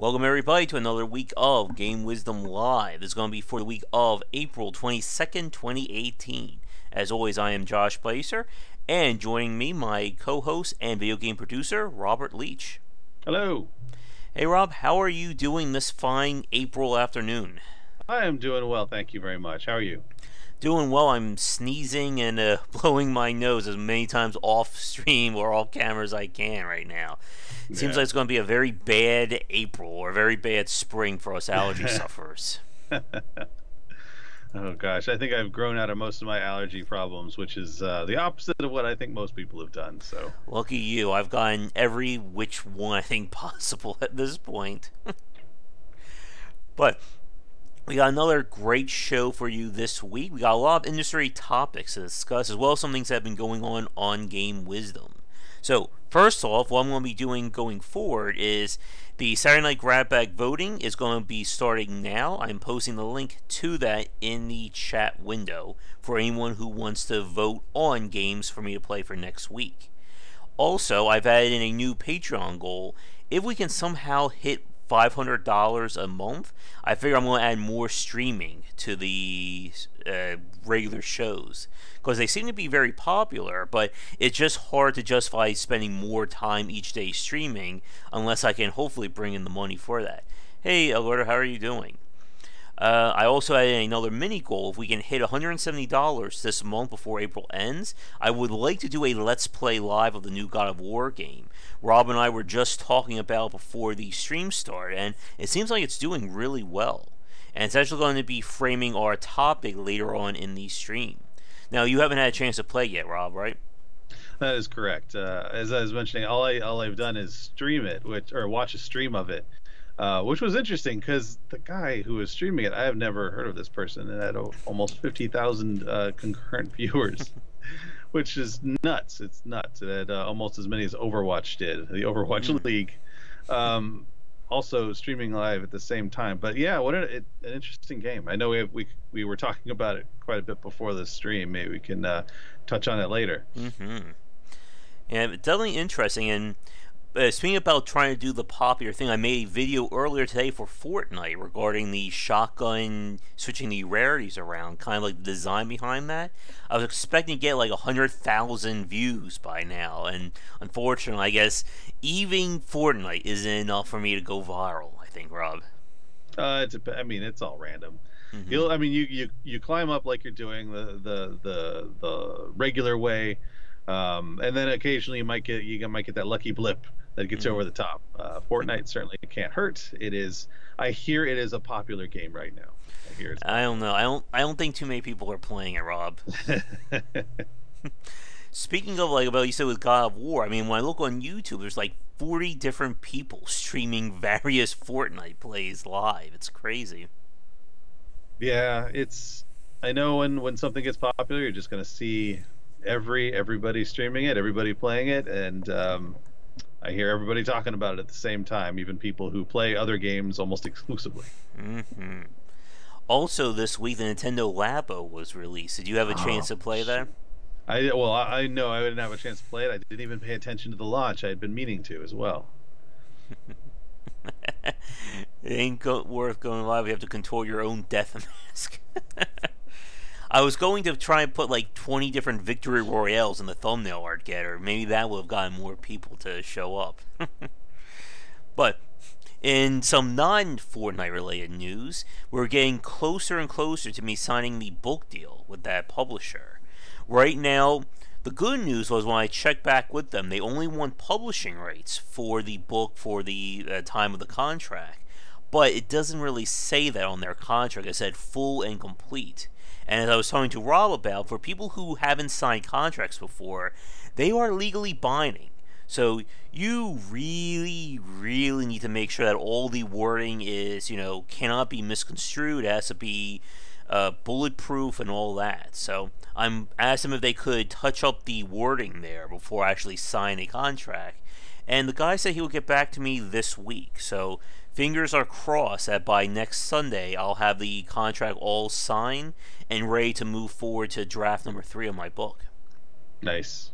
Welcome everybody to another week of Game Wisdom Live. This is going to be for the week of April 22nd, 2018. As always, I am Josh Placer, and joining me, my co-host and video game producer, Robert Leach. Hello. Hey Rob, how are you doing this fine April afternoon? I am doing well, thank you very much. How are you? Doing well. I'm sneezing and blowing my nose as many times off stream or off camera as I can right now. It seems like it's going to be a very bad April or a very bad spring for us allergy sufferers. Oh gosh, I think I've grown out of most of my allergy problems, which is the opposite of what I think most people have done. So lucky you. I've gotten every which one I think possible at this point. But we got another great show for you this week. We got a lot of industry topics to discuss, as well as some things that have been going on Game Wisdom. So, first off, what I'm going to be doing going forward is the Saturday Night Grab Bag voting is going to be starting now. I'm posting the link to that in the chat window for anyone who wants to vote on games for me to play for next week. Also, I've added in a new Patreon goal. If we can somehow hit $500 a month, I figure I'm going to add more streaming to the regular shows, because they seem to be very popular, but it's just hard to justify spending more time each day streaming unless I can hopefully bring in the money for that. Hey Alerta, how are you doing? I also added another mini goal. If we can hit $170 this month before April ends, I would like to do a Let's Play live of the new God of War game. Rob and I were just talking about before the stream started, and it seems like it's doing really well. And it's actually going to be framing our topic later on in the stream. Now, you haven't had a chance to play yet, Rob, right? that is correct. As I was mentioning, all I've done is stream it, or watch a stream of it. Which was interesting because the guy who was streaming it, I have never heard of this person, and had almost 50,000 concurrent viewers, which is nuts. It's nuts. It had almost as many as Overwatch did, the Overwatch League. Also streaming live at the same time. But yeah, what an interesting game. I know we were talking about it quite a bit before the stream. Maybe we can touch on it later. Yeah, definitely interesting. And speaking about trying to do the popular thing, I made a video earlier today for Fortnite regarding the shotgun, switching the rarities around, kind of like the design behind that. I was expecting to get like 100,000 views by now, and unfortunately, I guess even Fortnite isn't enough for me to go viral, I think, Rob. I mean, it's all random. You climb up like you're doing the regular way, and then occasionally you might get that lucky blip that gets over the top. Fortnite certainly can't hurt. I hear it is a popular game right now. I don't know. I don't think too many people are playing it, Rob. Speaking of, like, about you said with God of War, I mean, when I look on YouTube, there's like 40 different people streaming various Fortnite plays live. It's crazy. Yeah, I know when something gets popular, you're just gonna see everybody streaming it, everybody playing it, and I hear everybody talking about it at the same time, even people who play other games almost exclusively. Also, this week the Nintendo Labo was released. Did you have a chance to play that? I know I didn't have a chance to play it. I didn't even pay attention to the launch. I had been meaning to as well. It ain't worth going live. You have to contort your own death mask. I was going to try and put like 20 different victory royales in the thumbnail art getter. Maybe that would have gotten more people to show up. But in some non-Fortnite related news, we're getting closer and closer to me signing the book deal with that publisher. Right now, the good news was when I checked back with them, they only want publishing rights for the book for the time of the contract. But it doesn't really say that on their contract. It said full and complete. And as I was talking to Rob about, for people who haven't signed contracts before, they are legally binding. So you really, really need to make sure that all the wording is, cannot be misconstrued. It has to be bulletproof and all that. So I'm asked them if they could touch up the wording there before I actually sign a contract. And the guy said he will get back to me this week. So fingers are crossed that by next Sunday I'll have the contract all signed and ready to move forward to draft number 3 of my book. Nice.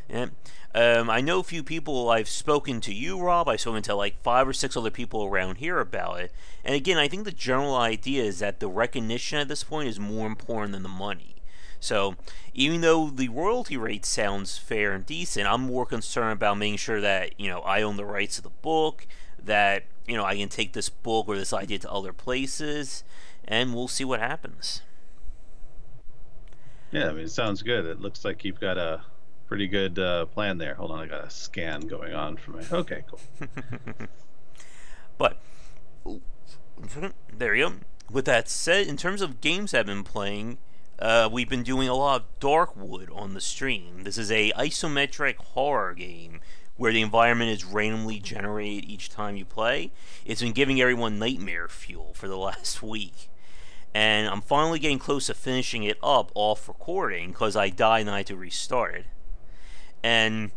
Yeah. I know a few people. I've spoken to you, Rob. I've spoken to like 5 or 6 other people around here about it. And again, I think the general idea is that the recognition at this point is more important than the money. So even though the royalty rate sounds fair and decent, I'm more concerned about making sure that I own the rights to the book, that I can take this book or this idea to other places, and we'll see what happens. Yeah, I mean, it sounds good. It looks like you've got a pretty good plan there. Hold on, I got a scan going on for my. Okay, cool. But there you go. With that said, in terms of games I've been playing, we've been doing a lot of Darkwood on the stream. This is a isometric horror game where the environment is randomly generated each time you play. It's been giving everyone nightmare fuel for the last week. And I'm finally getting close to finishing it up off recording because I died and I had to restart it. And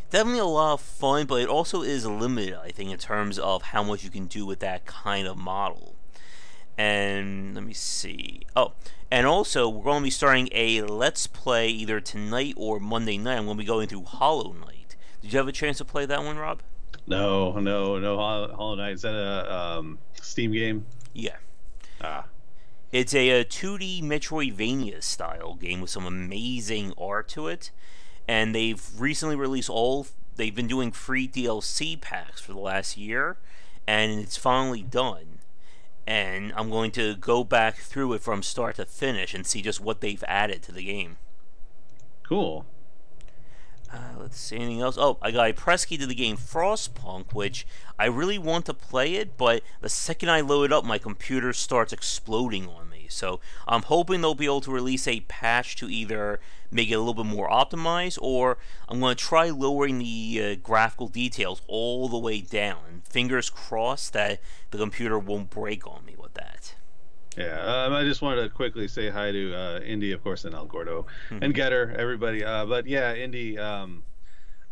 definitely a lot of fun, but it also is limited, I think, in terms of how much you can do with that kind of model. And let me see. Oh, and also we're going to be starting a Let's Play either tonight or Monday night. I'm going to be going through Hollow Knight. Did you have a chance to play that one, Rob? No. Hollow Knight, is that a Steam game? Yeah. Ah. It's a 2D Metroidvania style game with some amazing art to it. And they've recently released they've been doing free DLC packs for the last year, and it's finally done. And I'm going to go back through it from start to finish and see just what they've added to the game. Cool. Let's see, anything else? Oh, I got a press key to the game Frostpunk, which I really want to play it, but the second I load it up, my computer starts exploding on me. So I'm hoping they'll be able to release a patch to either make it a little bit more optimized, or I'm going to try lowering the graphical details all the way down. Fingers crossed that the computer won't break on me with that. Yeah, I just wanted to quickly say hi to Indy, of course, and El Gordo, and Getter, everybody. But yeah, Indy, I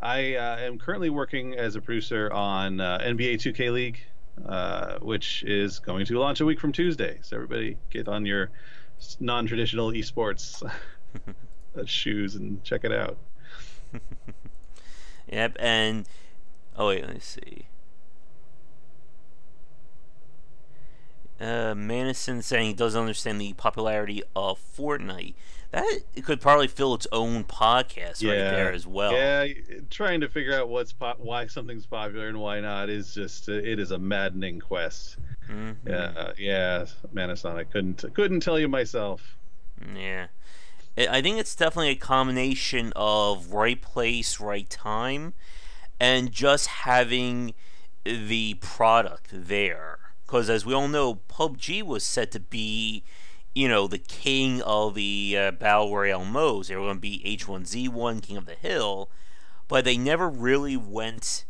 am currently working as a producer on NBA 2K League, which is going to launch a week from Tuesday. So everybody get on your non-traditional esports shoes and check it out. Yep, and oh wait, let me see. Manison saying he doesn't understand the popularity of Fortnite. That could probably fill its own podcast right there as well. Yeah, trying to figure out why something's popular and why not is just it is a maddening quest. Mm-hmm. Yeah, Manison, I couldn't tell you myself. Yeah, I think it's definitely a combination of right place, right time, and just having the product there. Because as we all know, PUBG was set to be, the king of the Battle Royale modes. They were going to be H1Z1, King of the Hill, but they never really went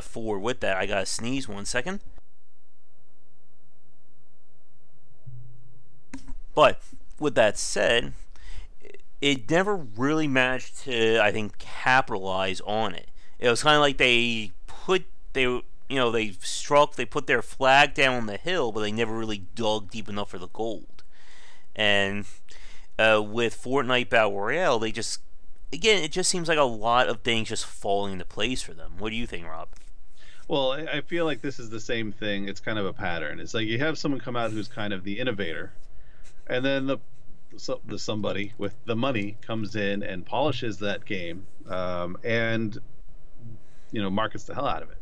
forward with that. I gotta sneeze 1 second. But with that said, it never really managed to, I think, capitalize on it. It was kind of like they put their flag down on the hill, but they never really dug deep enough for the gold. And with Fortnite Battle Royale, it just seems like a lot of things just falling into place for them. What do you think, Rob? Well, I feel like this is the same thing. It's kind of a pattern. It's like you have someone come out who's kind of the innovator, and then the somebody with the money comes in and polishes that game, and markets the hell out of it.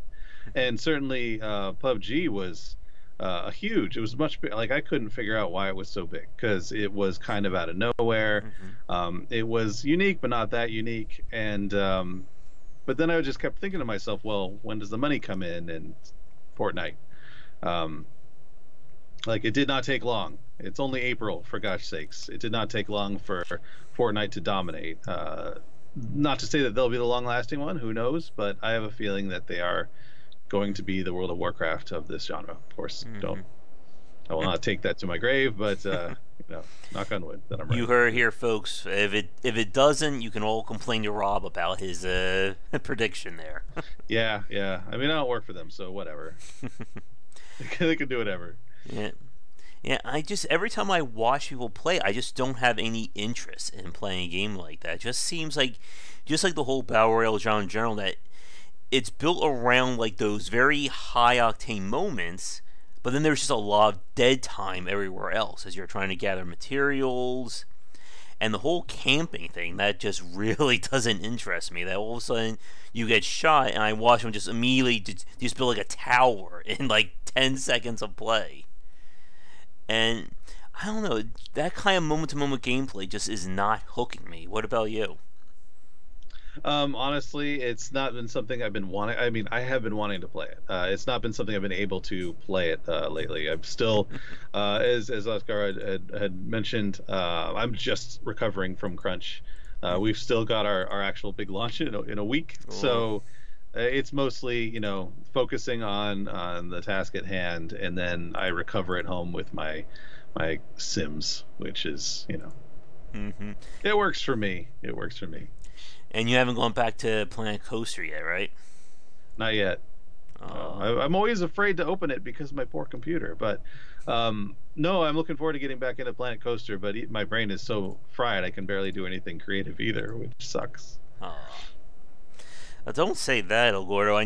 And certainly PUBG was huge. It was much big. Like I couldn't figure out why it was so big because it was kind of out of nowhere. Mm-hmm. It was unique, but not that unique. And but then I just kept thinking to myself, well, when does the money come in? And Fortnite, like it did not take long. It's only April, for gosh sakes. It did not take long for Fortnite to dominate. Not to say that they'll be the long-lasting one. Who knows? But I have a feeling that they are going to be the World of Warcraft of this genre. Of course, I will not take that to my grave, but knock on wood that I'm right. You heard here, folks. If it doesn't, you can all complain to Rob about his prediction there. Yeah. I mean, I don't work for them, so whatever. They can do whatever. Yeah. Yeah, I just every time I watch people play, I just don't have any interest in playing a game like that. It just seems like, just like the whole battle royale genre in general, that it's built around like those very high octane moments, but then there's just a lot of dead time everywhere else as you're trying to gather materials. And the whole camping thing, that just really doesn't interest me. That all of a sudden you get shot, and I watch them just immediately just build like a tower in like 10 seconds of play. And I don't know, that kind of moment to moment gameplay just is not hooking me. What about you? Honestly, it's not been something I've been wanting. I mean, I have been wanting to play it. It's not been something I've been able to play it lately. I'm still, as Oscar had mentioned, I'm just recovering from crunch. We've still got our actual big launch in a week, so it's mostly focusing on the task at hand, and then I recover at home with my Sims, which is Mm-hmm. it works for me. It works for me. And you haven't gone back to Planet Coaster yet, right? Not yet. I'm always afraid to open it because of my poor computer. But no, I'm looking forward to getting back into Planet Coaster. But my brain is so fried, I can barely do anything creative either, which sucks. Don't say that, El Gordo.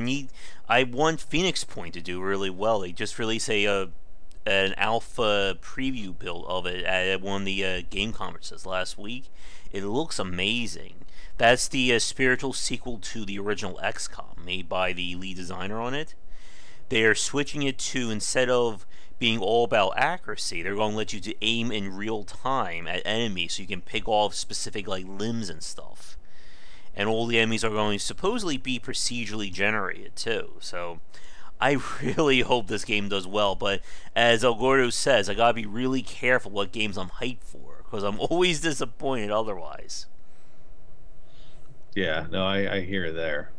I want Phoenix Point to do really well. They just released an alpha preview build of it at one of the game conferences last week. It looks amazing. That's the spiritual sequel to the original XCOM, made by the lead designer on it. They're switching it to, instead of being all about accuracy, they're going to let you to aim in real time at enemies, so you can pick off specific like limbs and stuff. And all the enemies are going to supposedly be procedurally generated too. So I really hope this game does well. But as El Gordo says, I gotta be really careful what games I'm hyped for, because I'm always disappointed otherwise. Yeah, no, I hear there.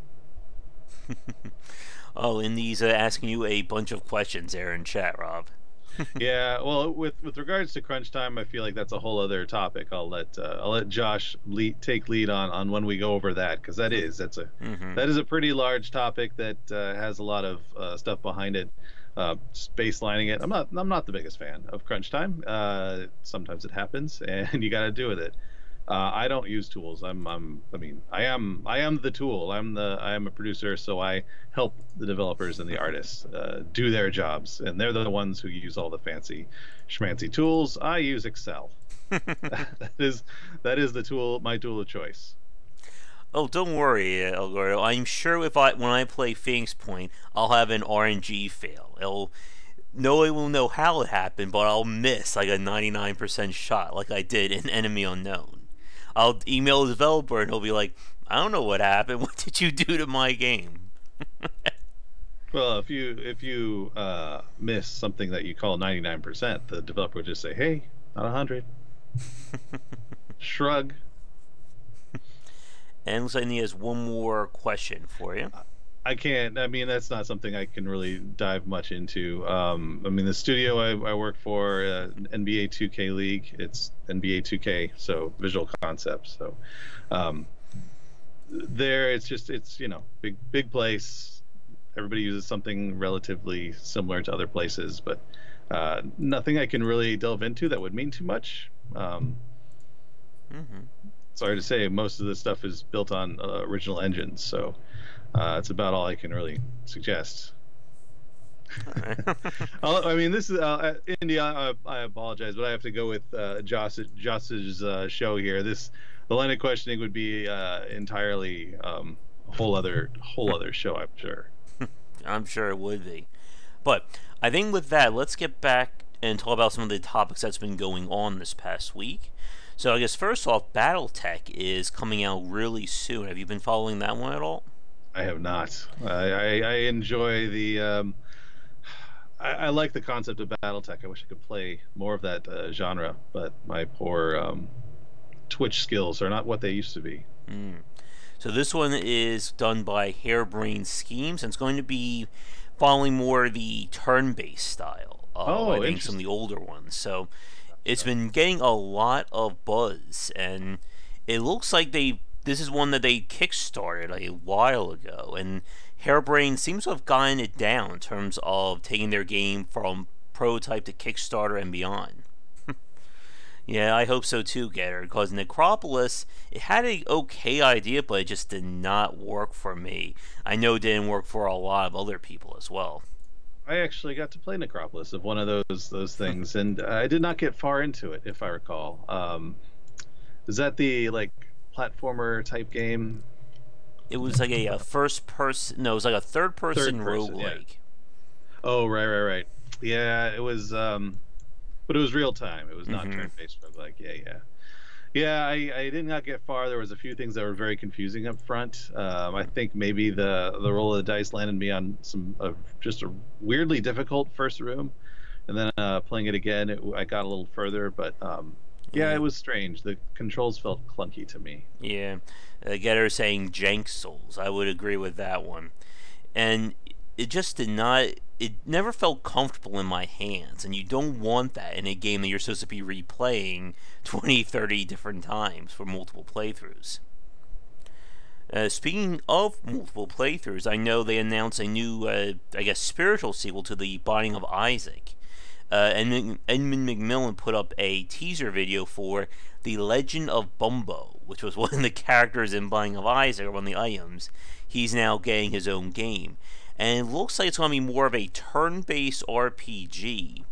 Oh, Indy's asking you a bunch of questions there in chat, Rob. Yeah, well, with regards to crunch time, I feel like that's a whole other topic. I'll let Josh take lead on when we go over that, because that is a pretty large topic that has a lot of stuff behind it. Baselining it, I'm not the biggest fan of crunch time. Sometimes it happens, and you got to deal with it. I don't use tools. I am the tool. I am a producer, so I help the developers and the artists do their jobs, and they're the ones who use all the fancy schmancy tools. I use Excel. that is the tool, my tool of choice. Oh, don't worry, El Gordo. I'm sure when I play Phoenix Point, I'll have an RNG fail. No one will know how it happened, but I'll miss like a 99% shot, like I did in Enemy Unknown. I'll email the developer and he'll be like, I don't know what happened. What did you do to my game? Well, if you miss something that you call 99%, the developer would just say, "Hey, not 100." Shrug. And looks like he has one more question for you. I can't. I mean, that's not something I can really dive much into. I mean, the studio I work for, NBA 2K League, it's NBA 2K, so Visual Concepts. So there, it's big place. Everybody uses something relatively similar to other places, but nothing I can really delve into that would mean too much. Sorry to say, most of this stuff is built on original engines, so. It's about all I can really suggest. I mean, this is India. I apologize, but I have to go with Josh's show here. The line of questioning would be entirely a whole other show, I'm sure. I'm sure it would be. But I think with that, let's get back and talk about some of the topics that's been going on this past week. So I guess first off, BattleTech is coming out really soon. Have you been following that one at all? I have not. I enjoy the. I like the concept of BattleTech. I wish I could play more of that genre, but my poor Twitch skills are not what they used to be. So this one is done by Harebrained Schemes, and it's going to be following more the turn-based style. I think some of the older ones. So it's been getting a lot of buzz, and it looks like this is one that they kickstarted a while ago, and Harebrained seems to have gotten it down in terms of taking their game from prototype to Kickstarter and beyond. Yeah, I hope so too, Getter, because Necropolis, it had a okay idea, but it just did not work for me. I know it didn't work for a lot of other people as well. I actually got to play Necropolis of one of those things, and I did not get far into it, if I recall. Is that the like platformer type game? It was like a first person, no, it was like a third person roguelike. Yeah. Oh, right. Yeah, it was, but it was real time. It was not turn-based roguelike. Yeah, I did not get far. There was a few things that were very confusing up front. I think maybe the roll of the dice landed me on just a weirdly difficult first room, and then playing it again, I got a little further. But yeah, it was strange. The controls felt clunky to me. Yeah, Getter saying jank souls. I would agree with that one, and it just did not. It never felt comfortable in my hands, and you don't want that in a game that you're supposed to be replaying 20, 30 different times for multiple playthroughs. Speaking of multiple playthroughs, I know they announced a new, I guess, spiritual sequel to The Binding of Isaac. And Edmund McMillan put up a teaser video for The Legend of Bumbo, which was one of the characters in Binding of Isaac, or one of the items. He's now getting his own game. And it looks like it's going to be more of a turn-based RPG.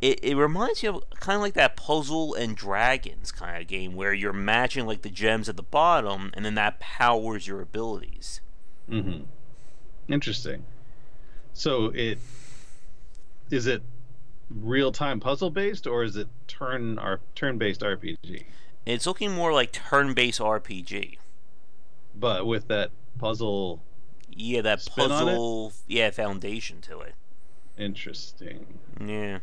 It reminds you of kind of like that Puzzle and Dragons kind of game, where you're matching like the gems at the bottom, and then that powers your abilities. Interesting. So is it real-time puzzle-based, or is it turn-based RPG? It's looking more like turn-based RPG. But with that puzzle... Yeah, that puzzle, foundation to it. Interesting. Yeah.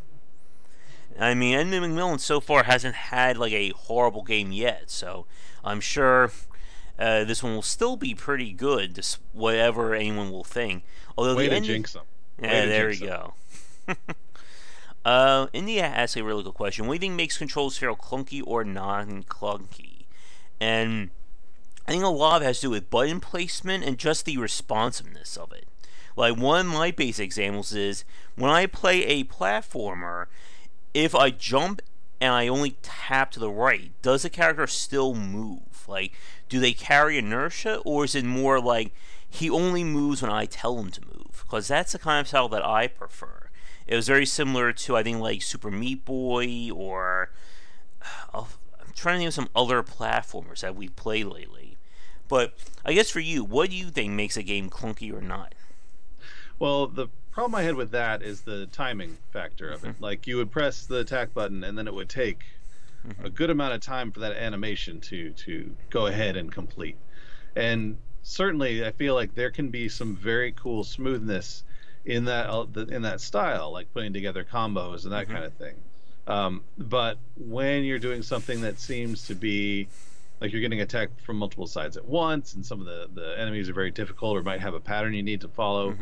I mean, Edmund McMillan so far hasn't had like a horrible game yet, so I'm sure this one will still be pretty good, whatever anyone will think. Although Way to jinx them. Yeah, there we go. India asks a really good question. What do you think makes controls feel clunky or non-clunky? And I think a lot of it has to do with button placement and just the responsiveness of it. Like, one of my basic examples is, when I play a platformer, if I jump and I only tap to the right, does the character still move? Like, do they carry inertia, or is it more like he only moves when I tell him to move? Because that's the kind of style that I prefer. It was very similar to, I think, like Super Meat Boy, or I'm trying to think of some other platformers that we've played lately. But I guess for you, what do you think makes a game clunky or not? Well, the problem I had with that is the timing factor of it. Like, you would press the attack button, and then it would take a good amount of time for that animation to go ahead and complete. And certainly, I feel like there can be some very cool smoothness in that style, like putting together combos and that kind of thing. But when you're doing something that seems to be like you're getting attacked from multiple sides at once, and some of the enemies are very difficult or might have a pattern you need to follow,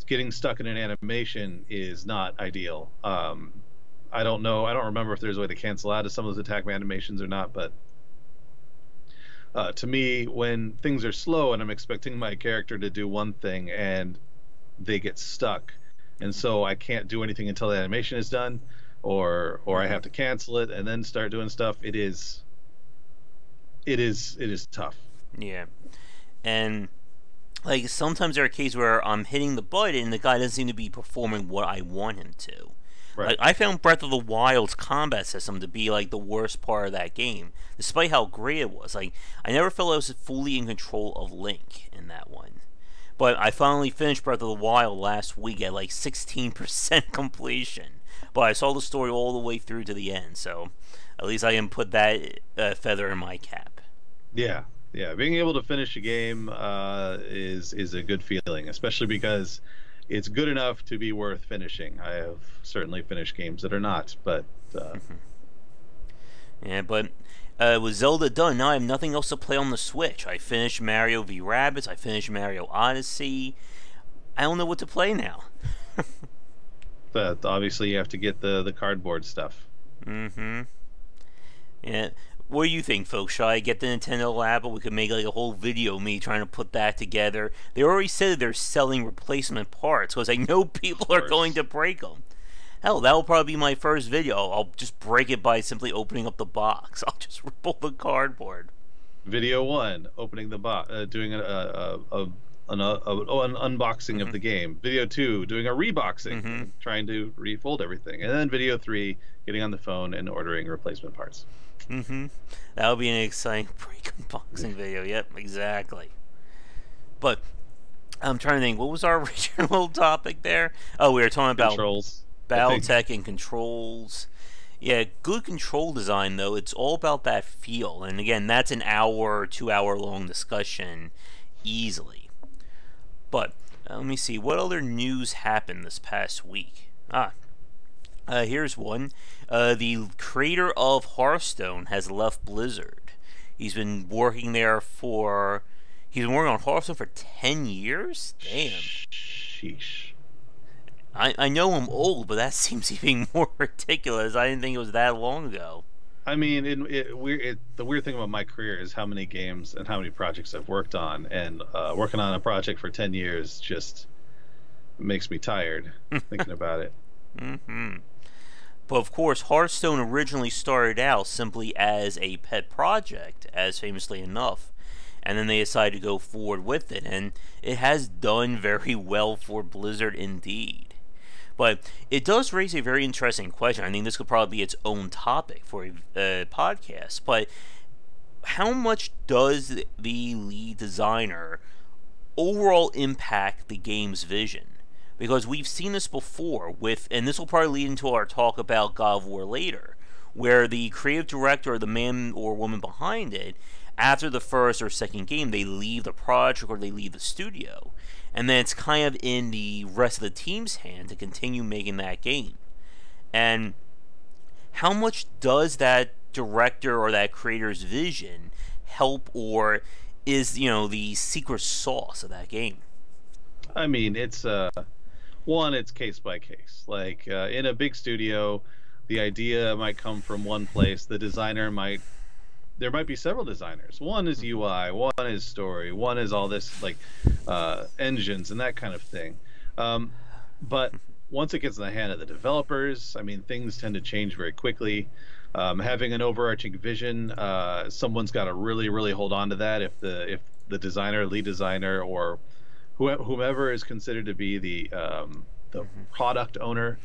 getting stuck in an animation is not ideal. I don't remember if there's a way to cancel out of some of those attack animations or not, but to me, when things are slow and I'm expecting my character to do one thing and they get stuck, and so I can't do anything until the animation is done, or I have to cancel it and then start doing stuff, it is tough. Yeah. And like, sometimes there are cases where I'm hitting the button and the guy doesn't seem to be performing what I want him to. Right. Like, I found Breath of the Wild's combat system to be like the worst part of that game, despite how great it was. Like, I never felt I was fully in control of Link in that one. But I finally finished Breath of the Wild last week at like 16% completion. But I saw the story all the way through to the end, so at least I can put that feather in my cap. Yeah. Being able to finish a game is a good feeling, especially because it's good enough to be worth finishing. I have certainly finished games that are not, but yeah, but with Zelda done, now I have nothing else to play on the Switch. I finished Mario v. Rabbids, I finished Mario Odyssey. I don't know what to play now. But obviously you have to get the cardboard stuff. Yeah. What do you think, folks? Should I get the Nintendo Labo? We could make like a whole video of me trying to put that together. They already said they're selling replacement parts, because I know people are going to break them. Hell, that'll probably be my first video. I'll just break it by simply opening up the box. I'll just ripple the cardboard. Video one, opening the box, doing an unboxing of the game. Video two, doing a reboxing, trying to refold everything. And then video three, getting on the phone and ordering replacement parts. That'll be an exciting break unboxing video. Yep, exactly. But I'm trying to think, what was our original topic there? Oh, we were talking about Controls. Battletech and controls. Yeah, good control design, though, it's all about that feel. And again, that's an hour, 2 hour long discussion easily. But let me see, what other news happened this past week? Here's one. The creator of Hearthstone has left Blizzard. He's been working there for... He's been working on Hearthstone for 10 years? Damn. Sheesh. I know I'm old, but that seems even more ridiculous. I didn't think it was that long ago. I mean, the weird thing about my career is how many games and how many projects I've worked on, and working on a project for 10 years just makes me tired thinking about it. But of course, Hearthstone originally started out simply as a pet project, as famously enough, and then they decided to go forward with it, and it has done very well for Blizzard indeed. But it does raise a very interesting question. I think this could probably be its own topic for a podcast. But how much does the lead designer overall impact the game's vision? Because we've seen this before with, and this will probably lead into our talk about God of War later, where the creative director or the man or woman behind it, after the first or second game, they leave the project or they leave the studio. And then it's kind of in the rest of the team's hand to continue making that game. And how much does that director or that creator's vision help, or is, the secret sauce of that game? I mean, it's it's case by case. Like in a big studio, the idea might come from one place. The designer there might be several designers. One is UI, one is story, one is all this like engines and that kind of thing. But once it gets in the hand of the developers, I mean, things tend to change very quickly. Having an overarching vision, someone's got to really, really hold on to that. If the designer, lead designer, or whomever is considered to be the product owner,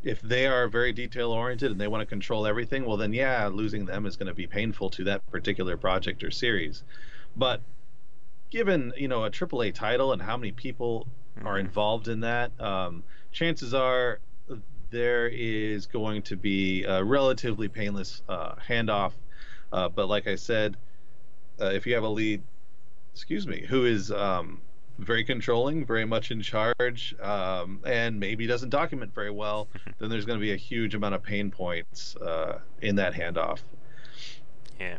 if they are very detail oriented and they want to control everything, well then losing them is going to be painful to that particular project or series. But given a AAA title and how many people are involved in that, chances are there is going to be a relatively painless handoff. But like I said, if you have a lead, who is very controlling, very much in charge, and maybe doesn't document very well, then there's going to be a huge amount of pain points in that handoff. Yeah.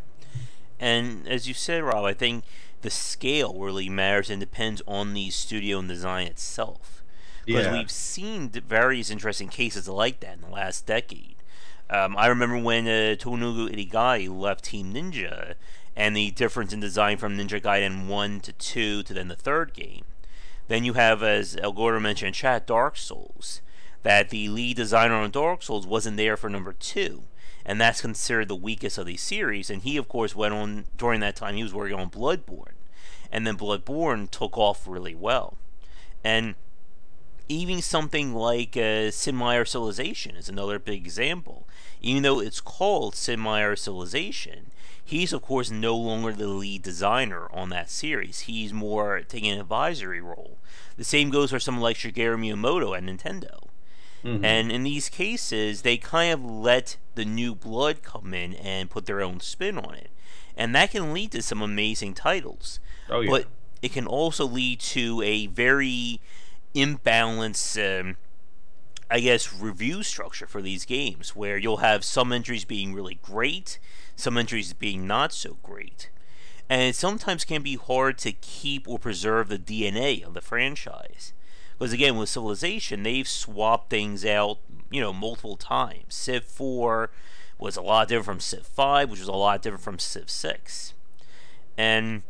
And as you said, Rob, I think the scale really matters and depends on the studio and design itself. Because we've seen various interesting cases like that in the last decade. I remember when Tonobu Irigai left Team Ninja, and the difference in design from Ninja Gaiden 1 to 2 to then the third game. Then you have, as El Gordo mentioned in chat, Dark Souls, that the lead designer on Dark Souls wasn't there for number 2, and that's considered the weakest of these series, and he of course went on, during that time he was working on Bloodborne, and then Bloodborne took off really well. And even something like Sid Meier's Civilization is another big example. Even though it's called Sid Meier's Civilization, he's of course no longer the lead designer on that series. He's more taking an advisory role. The same goes for someone like Shigeru Miyamoto at Nintendo. And in these cases, they kind of let the new blood come in and put their own spin on it. And that can lead to some amazing titles. Oh, yeah. But it can also lead to a very imbalanced, review structure for these games, where you'll have some entries being really great, some entries being not so great. And it sometimes can be hard to keep or preserve the DNA of the franchise. Because again, with Civilization, they've swapped things out, multiple times. Civ 4 was a lot different from Civ 5, which was a lot different from Civ 6. And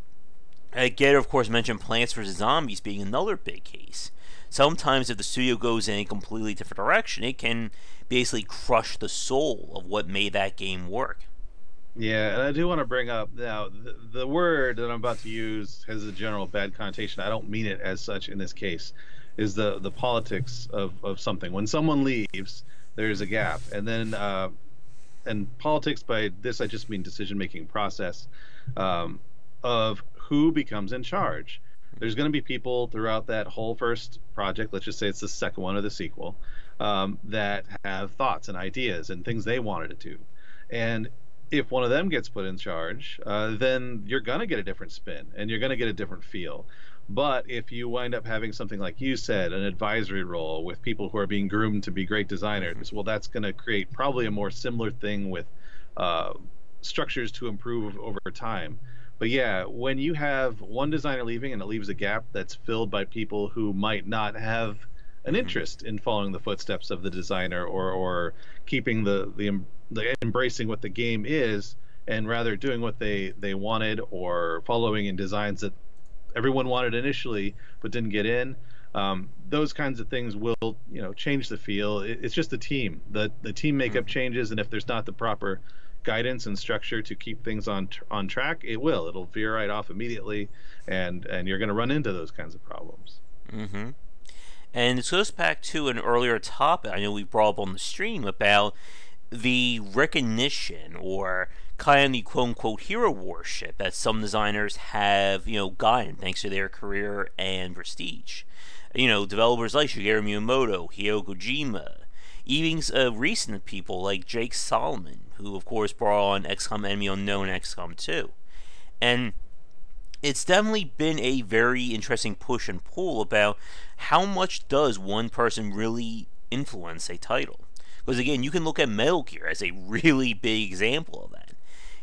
Gator, of course, mentioned Plants vs. Zombies being another big case. Sometimes, if the studio goes in a completely different direction, it can basically crush the soul of what made that game work. Yeah, and I do want to bring up now the word that I'm about to use has a general bad connotation. I don't mean it as such in this case. Is the politics of something. When someone leaves, there's a gap, and then and politics by this I just mean decision making process um, of who becomes in charge. There's going to be people throughout that whole first project. Let's just say it's the second one or the sequel that have thoughts and ideas and things they wanted to do, and if one of them gets put in charge, then you're going to get a different spin and you're going to get a different feel. But if you wind up having something like you said, an advisory role with people who are being groomed to be great designers, well, that's going to create probably a more similar thing with uh, structures to improve over time. But yeah, when you have one designer leaving and it leaves a gap that's filled by people who might not have an interest in following the footsteps of the designer or keeping the embracing what the game is and rather doing what they wanted or following in designs that everyone wanted initially but didn't get in. Those kinds of things will change the feel. It's just the team. The team makeup changes, and if there's not the proper guidance and structure to keep things on track, it'll veer right off immediately, and you're going to run into those kinds of problems. Mm-hmm. And this goes back to an earlier topic I know we brought up on the stream about the recognition or kind of the quote unquote hero worship that some designers have, gotten thanks to their career and prestige. Developers like Shigeru Miyamoto, Hideo Kojima, even recent people like Jake Solomon, who of course brought on XCOM Enemy Unknown and XCOM 2. And it's definitely been a very interesting push and pull about how much does one person really influence a title. Because again, you can look at Metal Gear as a really big example of that.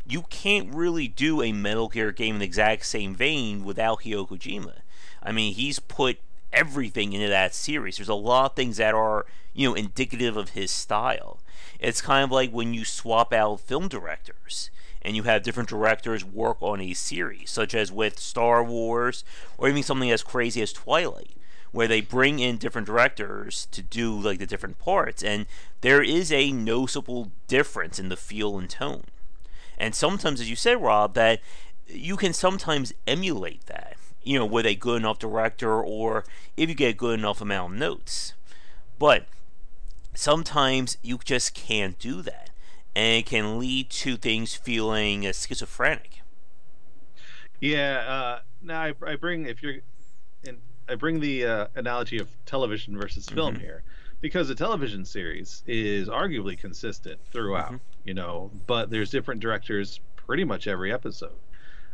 You can't really do a Metal Gear game in the exact same vein without Hideo Kojima. I mean, he's put everything into that series. There's a lot of things that are, indicative of his style. It's kind of like when you swap out film directors and you have different directors work on a series, such as with Star Wars or even something as crazy as Twilight, where they bring in different directors to do like the different parts, and there is a noticeable difference in the feel and tone. And sometimes, as you said, Rob, that you can sometimes emulate that, with a good enough director or if you get a good enough amount of notes. But sometimes you just can't do that, and it can lead to things feeling schizophrenic. Yeah. Now I bring if you're in, I bring the analogy of television versus film here, because a television series is arguably consistent throughout, but there's different directors pretty much every episode,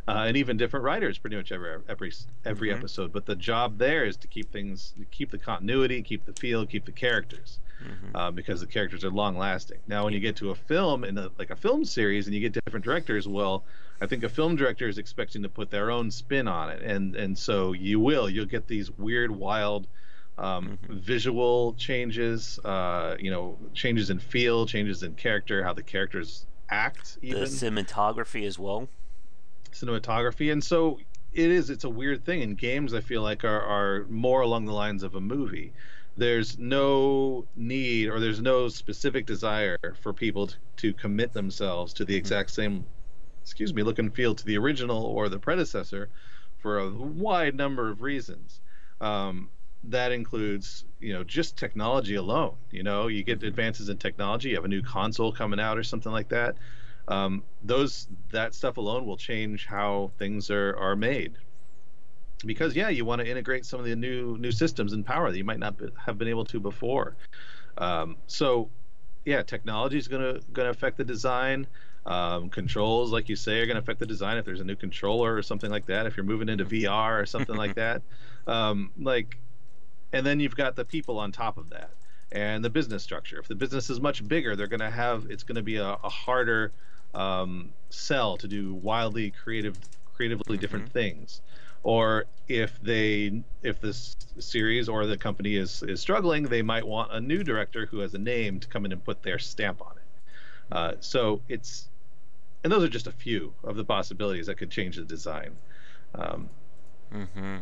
and even different writers pretty much every episode. But the job there is to keep the continuity, keep the feel, keep the characters, because the characters are long lasting. Now, when you get to a film like a film series and you get different directors, well, I think a film director is expecting to put their own spin on it, and so you'll get these weird, wild visual changes, changes in feel, changes in character, how the characters act, even The cinematography as well. cinematography. And so it's a weird thing in games. I feel like are more along the lines of a movie. There's no need or there's no specific desire for people to commit themselves to the exact same look and feel to the original or the predecessor for a wide number of reasons. That includes, just technology alone. You get advances in technology, you have a new console coming out or something like that. That stuff alone will change how things are made. Because you want to integrate some of the new systems and power that you might not have been able to before. So technology is going to affect the design. Controls, like you say, are going to affect the design if there's a new controller or something like that. If you're moving into VR or something like that, and then you've got the people on top of that, and the business structure. If the business is much bigger, it's going to be a harder sell to do wildly creatively different things. Or if this series or the company is struggling, they might want a new director who has a name to come in and put their stamp on it. And those are just a few of the possibilities that could change the design. Mm-hmm.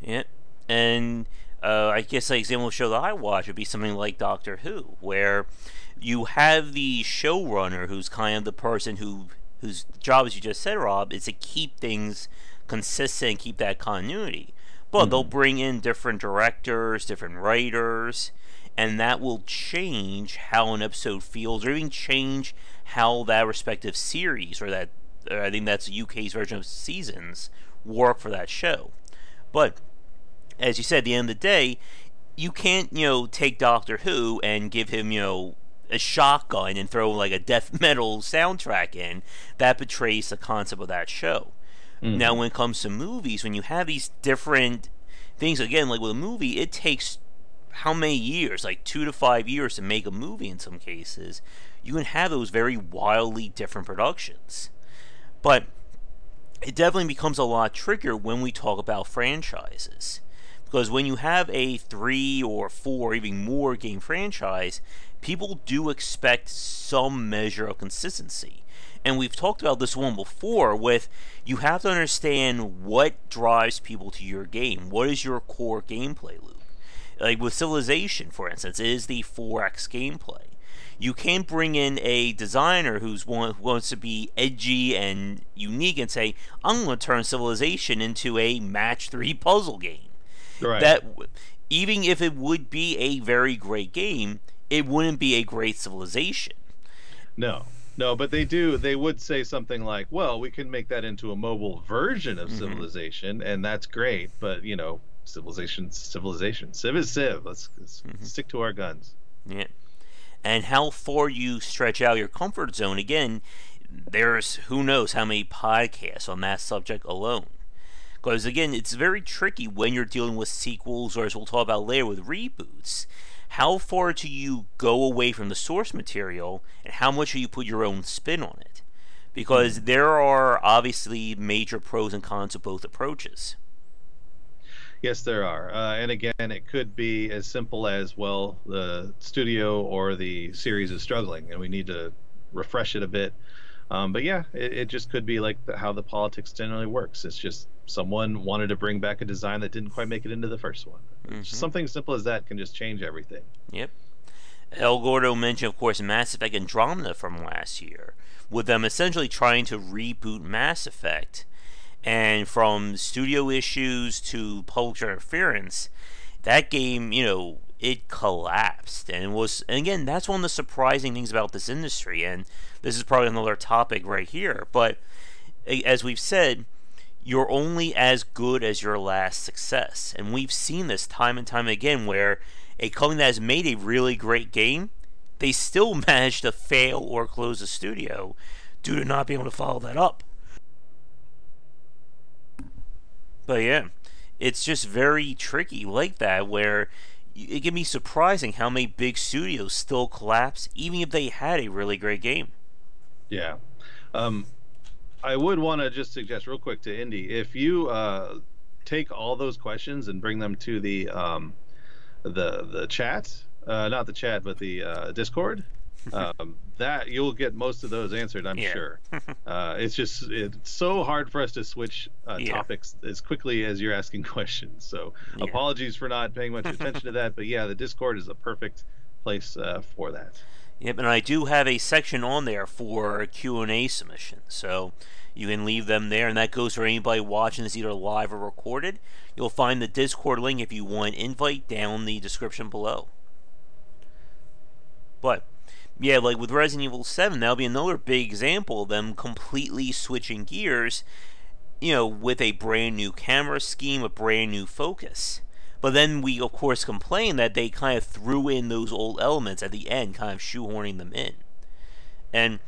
Yeah. And I guess an example of a show that I watch would be something like Doctor Who, where you have the showrunner who's kind of the person whose job, as you just said, Rob, is to keep things consistent, keep that continuity. But they'll Hmm. bring in different directors, different writers, and that will change how an episode feels, or even change how that respective series, or that, or I think that's the UK's version of seasons, work for that show. But as you said, at the end of the day, you can't, take Doctor Who and give him, a shotgun and throw like a death metal soundtrack in. That betrays the concept of that show. Now, Hmm. when it comes to movies, when you have these different things, again, like with a movie, it takes how many years? Like 2 to 5 years to make a movie in some cases. You can have those very wildly different productions. But it definitely becomes a lot trickier when we talk about franchises. Because when you have a 3 or 4, even more game franchise, people do expect some measure of consistency. And we've talked about this one before with you have to understand what drives people to your game. What is your core gameplay loop? Like with Civilization, for instance, it is the 4X gameplay. You can't bring in a designer who wants to be edgy and unique and say, I'm going to turn Civilization into a match 3 puzzle game. Right. That, even if it would be a very great game, it wouldn't be a great Civilization. No, no, but they do. They would say something like, "Well, we can make that into a mobile version of Mm-hmm. Civilization, and that's great." But Civilization, Civ is Civ. Let's Mm-hmm. stick to our guns. Yeah. And how far you stretch out your comfort zone, again, there's who knows how many podcasts on that subject alone. Because again, it's very tricky when you're dealing with sequels, or as we'll talk about later with reboots. How far do you go away from the source material, and how much do you put your own spin on it? Because Hmm. there are obviously major pros and cons of both approaches. Yes, there are. And again, it could be as simple as, well, the studio or the series is struggling, and we need to refresh it a bit. But yeah, it just could be like how the politics generally works. It's just someone wanted to bring back a design that didn't quite make it into the first one. Just Mm-hmm. something simple as that can just change everything. Yep. El Gordo mentioned, of course, Mass Effect Andromeda from last year, with them essentially trying to reboot Mass Effect. And from studio issues to publisher interference, that game, it collapsed. And it was, and again, that's one of the surprising things about this industry. And this is probably another topic right here. But as we've said, you're only as good as your last success. And we've seen this time and time again where a company that has made a really great game, they still manage to fail or close a studio due to not being able to follow that up. But yeah, it's just very tricky like that where it can be surprising how many big studios still collapse even if they had a really great game. Yeah. Um, I would want to just suggest real quick to Indy, if you take all those questions and bring them to the chat, not the chat, but the Discord, that you'll get most of those answered, I'm Yeah. sure. It's so hard for us to switch Yeah. topics as quickly as you're asking questions. So Yeah. apologies for not paying much attention to that, but yeah, the Discord is a perfect place for that. Yep, and I do have a section on there for Q&A submissions, so you can leave them there, and that goes for anybody watching this either live or recorded. You'll find the Discord link if you want an invite down the description below. But yeah, like with Resident Evil 7, that'll be another big example of them completely switching gears, with a brand new camera scheme, a brand new focus. But then we, of course, complain that they kind of threw in those old elements at the end, kind of shoehorning them in. And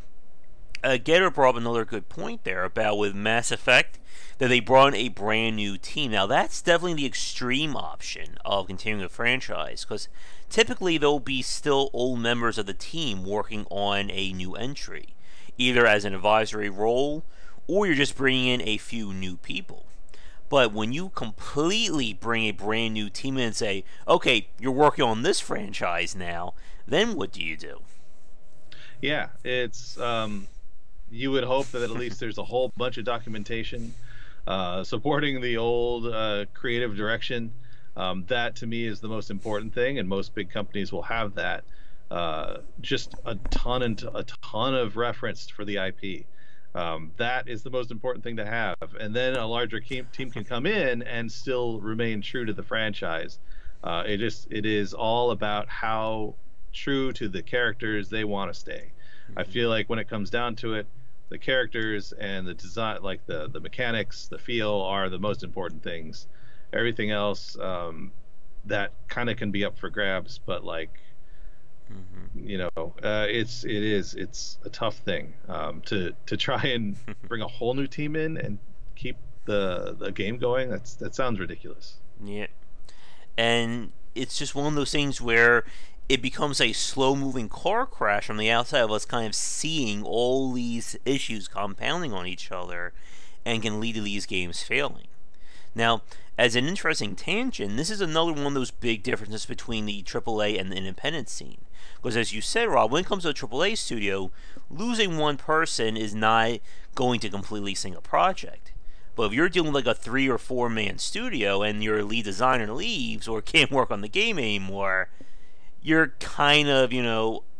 Getter brought up another good point there about with Mass Effect that they brought in a brand new team. Now that's definitely the extreme option of continuing the franchise because typically there'll be still old members of the team working on a new entry, either as an advisory role or you're just bringing in a few new people. But when you completely bring a brand new team in and say, okay, you're working on this franchise now, then what do you do? Yeah, it's you would hope that at least there's a whole bunch of documentation supporting the old creative direction. That to me is the most important thing, and most big companies will have that. Just a ton of reference for the IP. That is the most important thing to have, and then a larger team can come in and still remain true to the franchise. It is all about how true to the characters they want to stay. I feel like when it comes down to it, the characters and the design, like the mechanics, the feel, are the most important things. Everything else, that kind of can be up for grabs, but like, it's a tough thing, to try and bring a whole new team in and keep the game going. That sounds ridiculous. Yeah. And it's just one of those things where it becomes a slow-moving car crash from the outside of us kind of seeing all these issues compounding on each other and can lead to these games failing. Now, as an interesting tangent, this is another one of those big differences between the AAA and the independent scene. Because as you said, Rob, when it comes to a AAA studio, losing one person is not going to completely sink a project. But if you're dealing with like a 3 or 4 man studio and your lead designer leaves or can't work on the game anymore, you're kind of,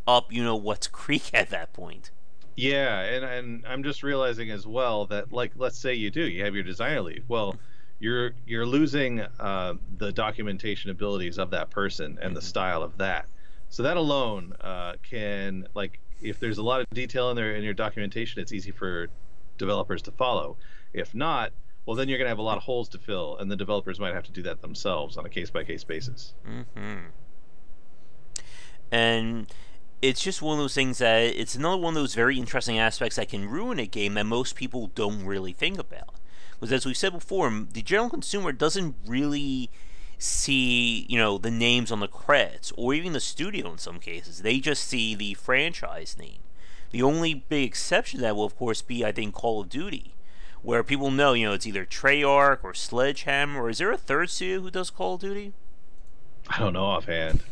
up, what's creek at that point. Yeah, and I'm just realizing as well that, like, let's say you have your designer leave. Well, you're losing the documentation abilities of that person and the style of that. So that alone can, like, if there's a lot of detail in your documentation, it's easy for developers to follow. If not, well, then you're going to have a lot of holes to fill, and the developers might have to do that themselves on a case-by-case basis. And it's just one of those things that it's another one of those very interesting aspects that can ruin a game that most people don't really think about. Because as we said before, the general consumer doesn't really see, the names on the credits, or even the studio in some cases. They just see the franchise name. The only big exception to that will, of course, be, I think, Call of Duty, where people know, it's either Treyarch or Sledgehammer, or is there a third studio who does Call of Duty? I don't know offhand.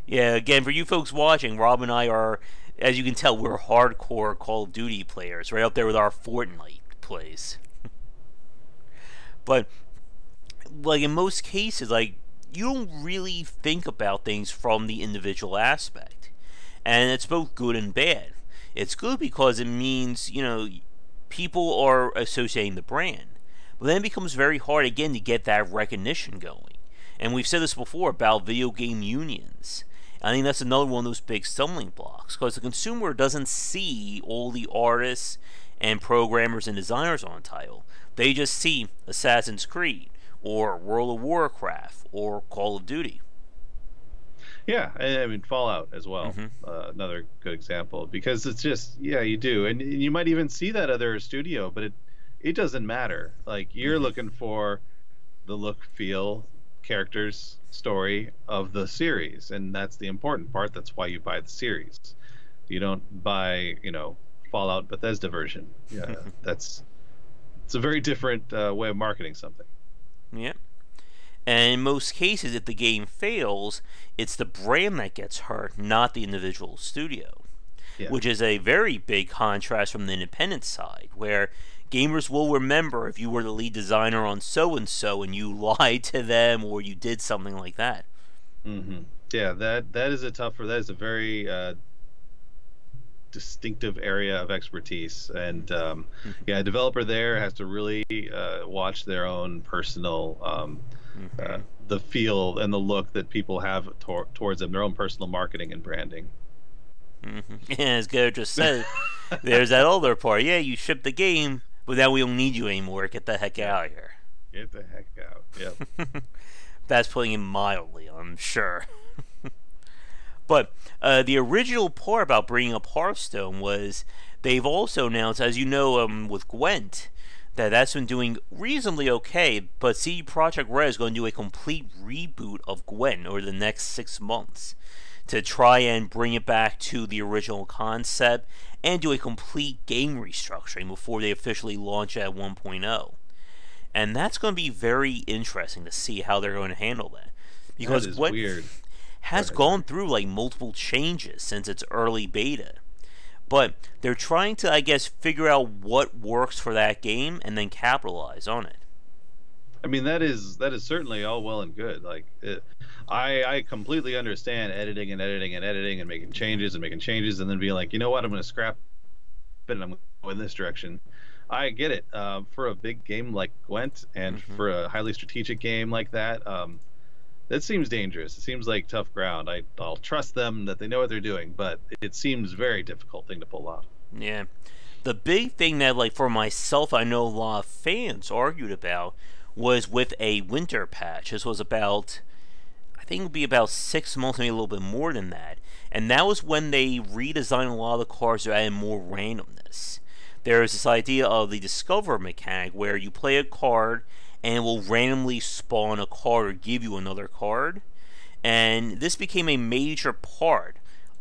Yeah, again, for you folks watching, Rob and I are, as you can tell, we're hardcore Call of Duty players, right up there with our Fortnite plays. But, like, in most cases, like, you don't really think about things from the individual aspect. And it's both good and bad. It's good because it means, people are associating the brand. But then it becomes very hard, again, to get that recognition going. And we've said this before about video game unions. I think that's another one of those big stumbling blocks, because the consumer doesn't see all the artists and programmers and designers on a title. They just see Assassin's Creed, or World of Warcraft, or Call of Duty. Yeah, I mean, Fallout as well, another good example, because it's just, yeah, you do. And you might even see that other studio, but it doesn't matter. Like, you're looking for the look, feel, characters, story of the series, and that's the important part. That's why you buy the series. You don't buy, Fallout Bethesda version. Yeah, it's a very different way of marketing something. Yeah. And in most cases, if the game fails, it's the brand that gets hurt, not the individual studio. Yeah. Which is a very big contrast from the independent side, where gamers will remember if you were the lead designer on so-and-so and you lied to them or you did something like that. Yeah, that is that is a very distinctive area of expertise. And a developer there has to really watch their own personal the feel and the look that people have towards them, their own personal marketing and branding. And as Garrett just said, there's that other part. Yeah, you ship the game, but now we don't need you anymore. Get the heck out of here. Get the heck out. Yep. That's putting it mildly, I'm sure. But the original part about bringing up Hearthstone was they've also announced, as you know, with Gwent, that's been doing reasonably okay, but CD Projekt Red is going to do a complete reboot of Gwent over the next 6 months to try and bring it back to the original concept and do a complete game restructuring before they officially launch at 1.0. And that's going to be very interesting to see how they're going to handle that. Because that is weird. Has gone through like multiple changes since its early beta. But they're trying to, I guess, figure out what works for that game and then capitalize on it. I mean, that is certainly all well and good. I completely understand editing and editing and editing and making changes and then being like, you know what, I'm going to scrap it and I'm going to go in this direction. I get it. For a big game like Gwent and for a highly strategic game like that, that seems dangerous. It seems like tough ground. I'll trust them that they know what they're doing, but it seems very difficult thing to pull off. Yeah. The big thing that, like, for myself, I know a lot of fans argued about was with a winter patch. This was about, I think it would be about 6 months, maybe a little bit more than that. And that was when they redesigned a lot of the cards to add more randomness. There's this idea of the Discover mechanic where you play a card and it will randomly spawn a card or give you another card. And this became a major part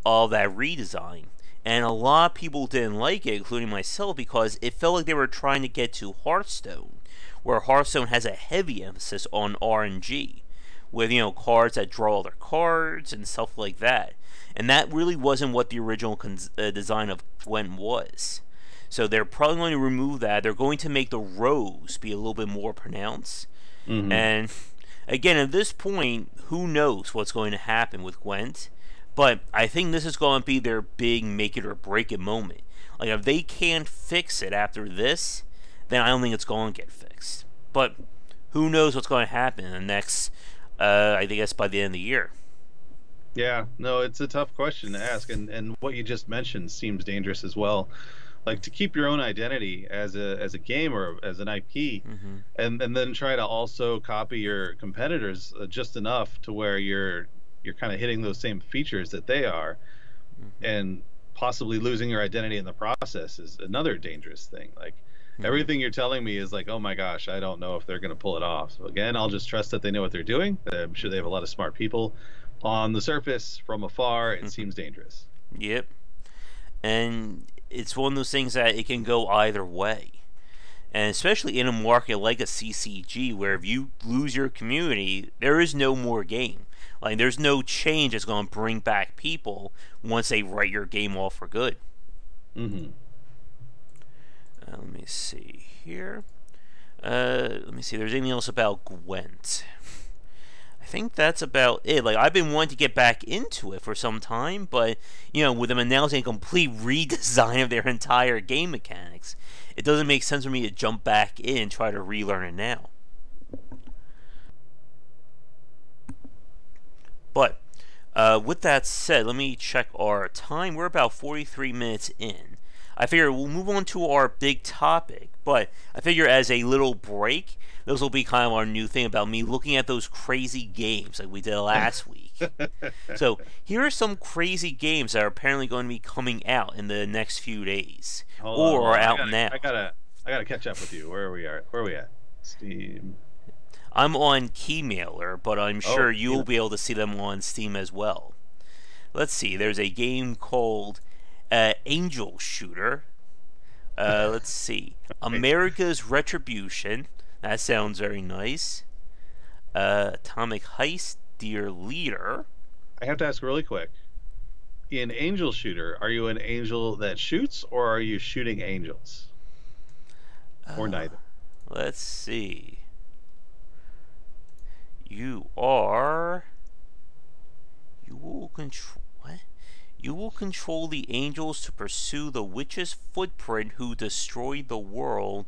of that redesign. And a lot of people didn't like it, including myself, because it felt like they were trying to get to Hearthstone, where Hearthstone has a heavy emphasis on RNG, with, cards that draw other cards and stuff like that. And that really wasn't what the original design of Gwent was. So they're probably going to remove that. They're going to make the rows be a little bit more pronounced. And again, at this point, who knows what's going to happen with Gwent? But I think this is going to be their big make it or break it moment. Like, if they can't fix it after this, then I don't think it's going to get fixed. But who knows what's going to happen in the next, I guess, by the end of the year. Yeah, no, it's a tough question to ask, and what you just mentioned seems dangerous as well. Like, to keep your own identity as a game or as an IP, and then try to also copy your competitors just enough to where you're kind of hitting those same features that they are, and possibly losing your identity in the process is another dangerous thing. Like, everything you're telling me is like, oh my gosh, I don't know if they're going to pull it off. So again, I'll just trust that they know what they're doing. I'm sure they have a lot of smart people. On the surface, from afar, it seems dangerous. Yep. And it's one of those things that it can go either way. And especially in a market like a CCG, where if you lose your community, there is no more game. Like, there's no change that's going to bring back people once they write your game off for good. Let me see here. Let me see. There's anything else about Gwent? I think that's about it. Like, I've been wanting to get back into it for some time, but, with them announcing a complete redesign of their entire game mechanics, it doesn't make sense for me to jump back in and try to relearn it now. But, with that said, let me check our time. We're about 43 minutes in. I figure we'll move on to our big topic, but I figure as a little break, this will be kind of our new thing about me looking at those crazy games like we did last week. So, here are some crazy games that are apparently going to be coming out in the next few days. Hold on. Are out now. I gotta catch up with you. Where are we at? Steam. I'm on Keymailer, but I'm sure you'll be able to see them on Steam as well. Let's see, there's a game called Angel Shooter. Let's see. America's Retribution. That sounds very nice. Atomic Heist, Dear Leader. I have to ask really quick. In Angel Shooter, are you an angel that shoots, or are you shooting angels? Or neither? Let's see. You will control... What? You will control the angels to pursue the witch's footprint who destroyed the world,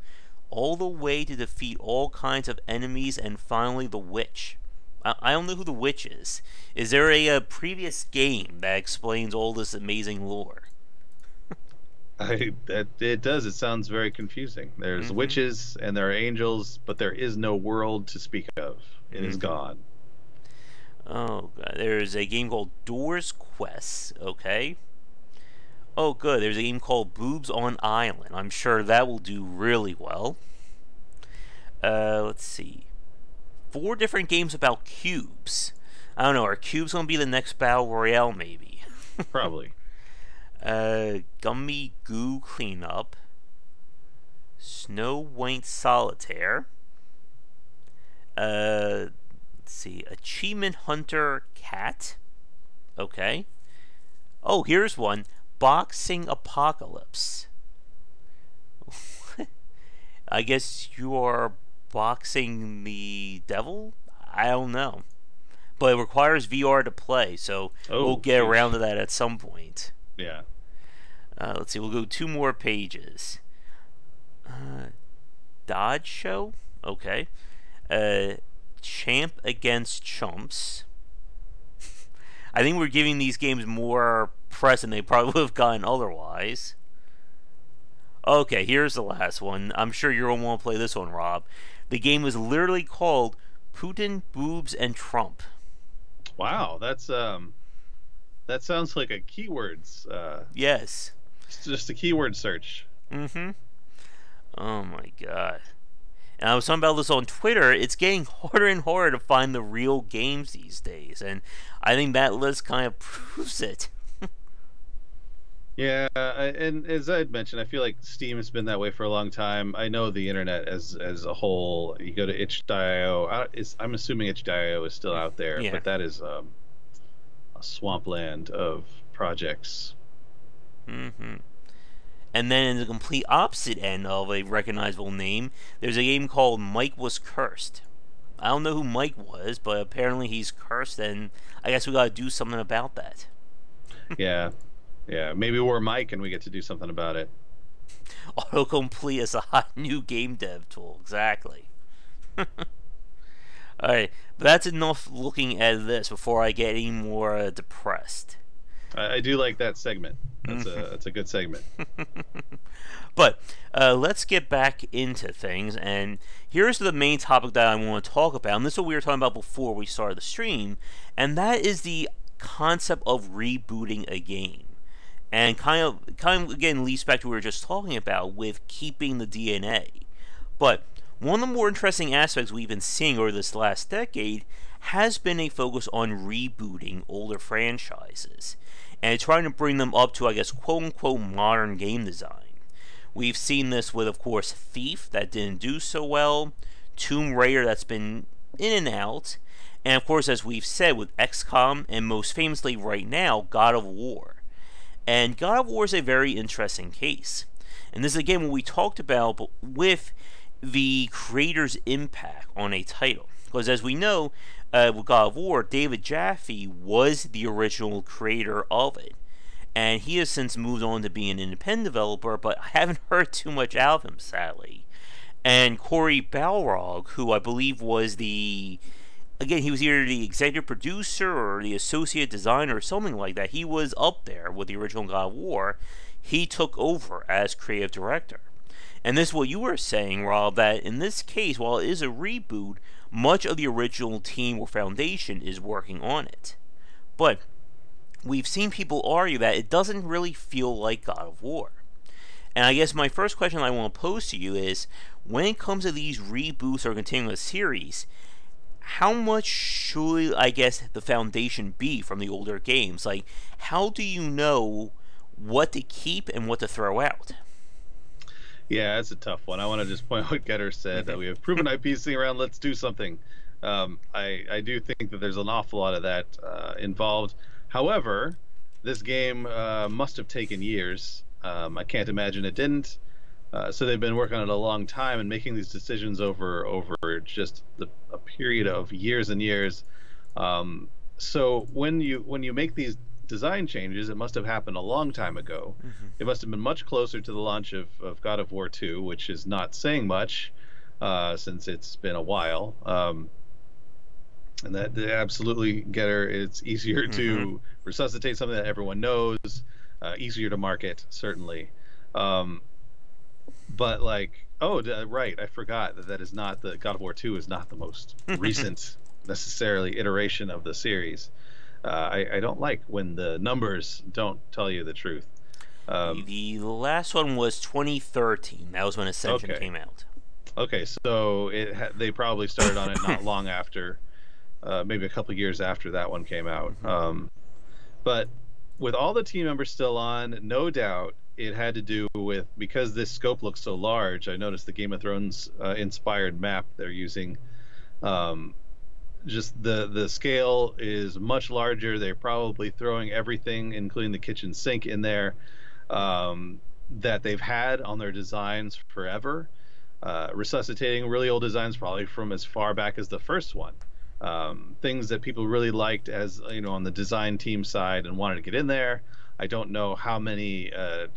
all the way to defeat all kinds of enemies and finally the witch. I don't know who the witch is. Is there a previous game that explains all this amazing lore? It does. It sounds very confusing. There's witches and there are angels, but there is no world to speak of. It is gone. Oh, God. There's a game called Doors Quest. Okay. Oh, good. There's a game called Boobs on Island. I'm sure that will do really well. Let's see. 4 different games about cubes. I don't know. Are cubes going to be the next Battle Royale, maybe? Probably. Gummy Goo Cleanup. Snow White Solitaire. Let's see. Achievement Hunter Cat. Okay. Oh, here's one. Boxing Apocalypse. I guess you are boxing the devil? I don't know. But it requires VR to play, so we'll get around to that at some point. Yeah. Let's see, we'll go 2 more pages. Dodge Show? Okay. Champ Against Chumps. I think we're giving these games more press than they probably would have gotten otherwise. Okay, here's the last one. I'm sure you're going to want to play this one, Rob. The game is literally called Putin, Boobs, and Trump. Wow, that sounds like a keywords. Yes. It's just a keyword search. Mm-hmm. Oh my god. And I was talking about this on Twitter. It's getting harder and harder to find the real games these days, and I think that list kind of proves it. Yeah, and as I had mentioned, I feel like Steam has been that way for a long time. I know the internet as a whole. You go to itch.io. I'm assuming itch.io is still out there, Yeah. but that is a swampland of projects. Mm-hmm. And then in the complete opposite end of a recognizable name, there's a game called Mike Was Cursed. I don't know who Mike was, but apparently he's cursed, and I guess we gotta do something about that. Yeah. Yeah, maybe we're Mike and we get to do something about it. Autocomplete is a hot new game dev tool, exactly. Alright, but that's enough looking at this before I get any more depressed. I do like that segment. That's a good segment. But let's get back into things, and here's the main topic that I want to talk about, and this is what we were talking about before we started the stream, and that is the concept of rebooting a game. And kind of again leads back to what we were just talking about with keeping the DNA. But one of the more interesting aspects we've been seeing over this last decade has been a focus on rebooting older franchises and trying to bring them up to, I guess, quote-unquote modern game design. We've seen this with, of course, Thief, that didn't do so well, Tomb Raider, that's been in and out, and of course, as we've said, with XCOM, and most famously right now, God of War. And God of War is a very interesting case. And this is again what we talked about, but with the creator's impact on a title. Because as we know, with God of War, David Jaffe was the original creator of it. And he has since moved on to being an independent developer, but I haven't heard too much out of him, sadly. And Corey Balrog, who I believe was he was either the executive producer or the associate designer or something like that. He was up there with the original God of War. He took over as creative director. And this is what you were saying, Rob, that in this case, while it is a reboot, much of the original team or foundation is working on it. But we've seen people argue that it doesn't really feel like God of War. And I guess my first question I want to pose to you is, when it comes to these reboots or continuing a series, how much should, I guess, the foundation be from the older games? Like, how do you know what to keep and what to throw out? Yeah, that's a tough one. I want to just point out what Getter said, that we have proven IPs sitting around, let's do something. I do think that there's an awful lot of that involved. However, this game must have taken years. I can't imagine it didn't. So they've been working on it a long time and making these decisions over just a period of years and years. So when you make these design changes, it must have happened a long time ago. It must have been much closer to the launch of God of War 2, which is not saying much since it's been a while. And that absolutely, Getter, it's easier to resuscitate something that everyone knows, easier to market, certainly. But like, right, I forgot that is not the God of War 2 is not the most recent necessarily iteration of the series. I don't like when the numbers don't tell you the truth. The last one was 2013. That was when Ascension came out. Okay, so they probably started on it not long after, maybe a couple years after that one came out. But with all the team members still on, no doubt it had to do with, because this scope looks so large, I noticed the Game of Thrones inspired map they're using. just the scale is much larger. They're probably throwing everything, including the kitchen sink, in there um, that they've had on their designs forever, resuscitating really old designs probably from as far back as the first one. Things that people really liked as on the design team side and wanted to get in there. I don't know how many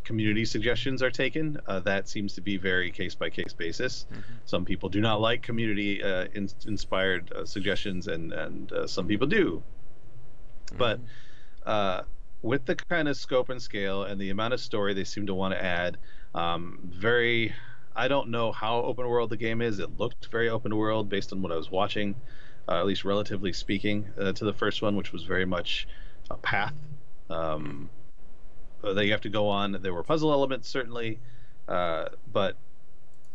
community suggestions are taken. That seems to be very case by case basis. Mm-hmm. Some people do not like community inspired suggestions, and some people do. But uh, with the kind of scope and scale and the amount of story they seem to want to add, very. I don't know how open world the game is. It looked very open world based on what I was watching, at least relatively speaking, to the first one, which was very much a path that you have to go on. There were puzzle elements, certainly, but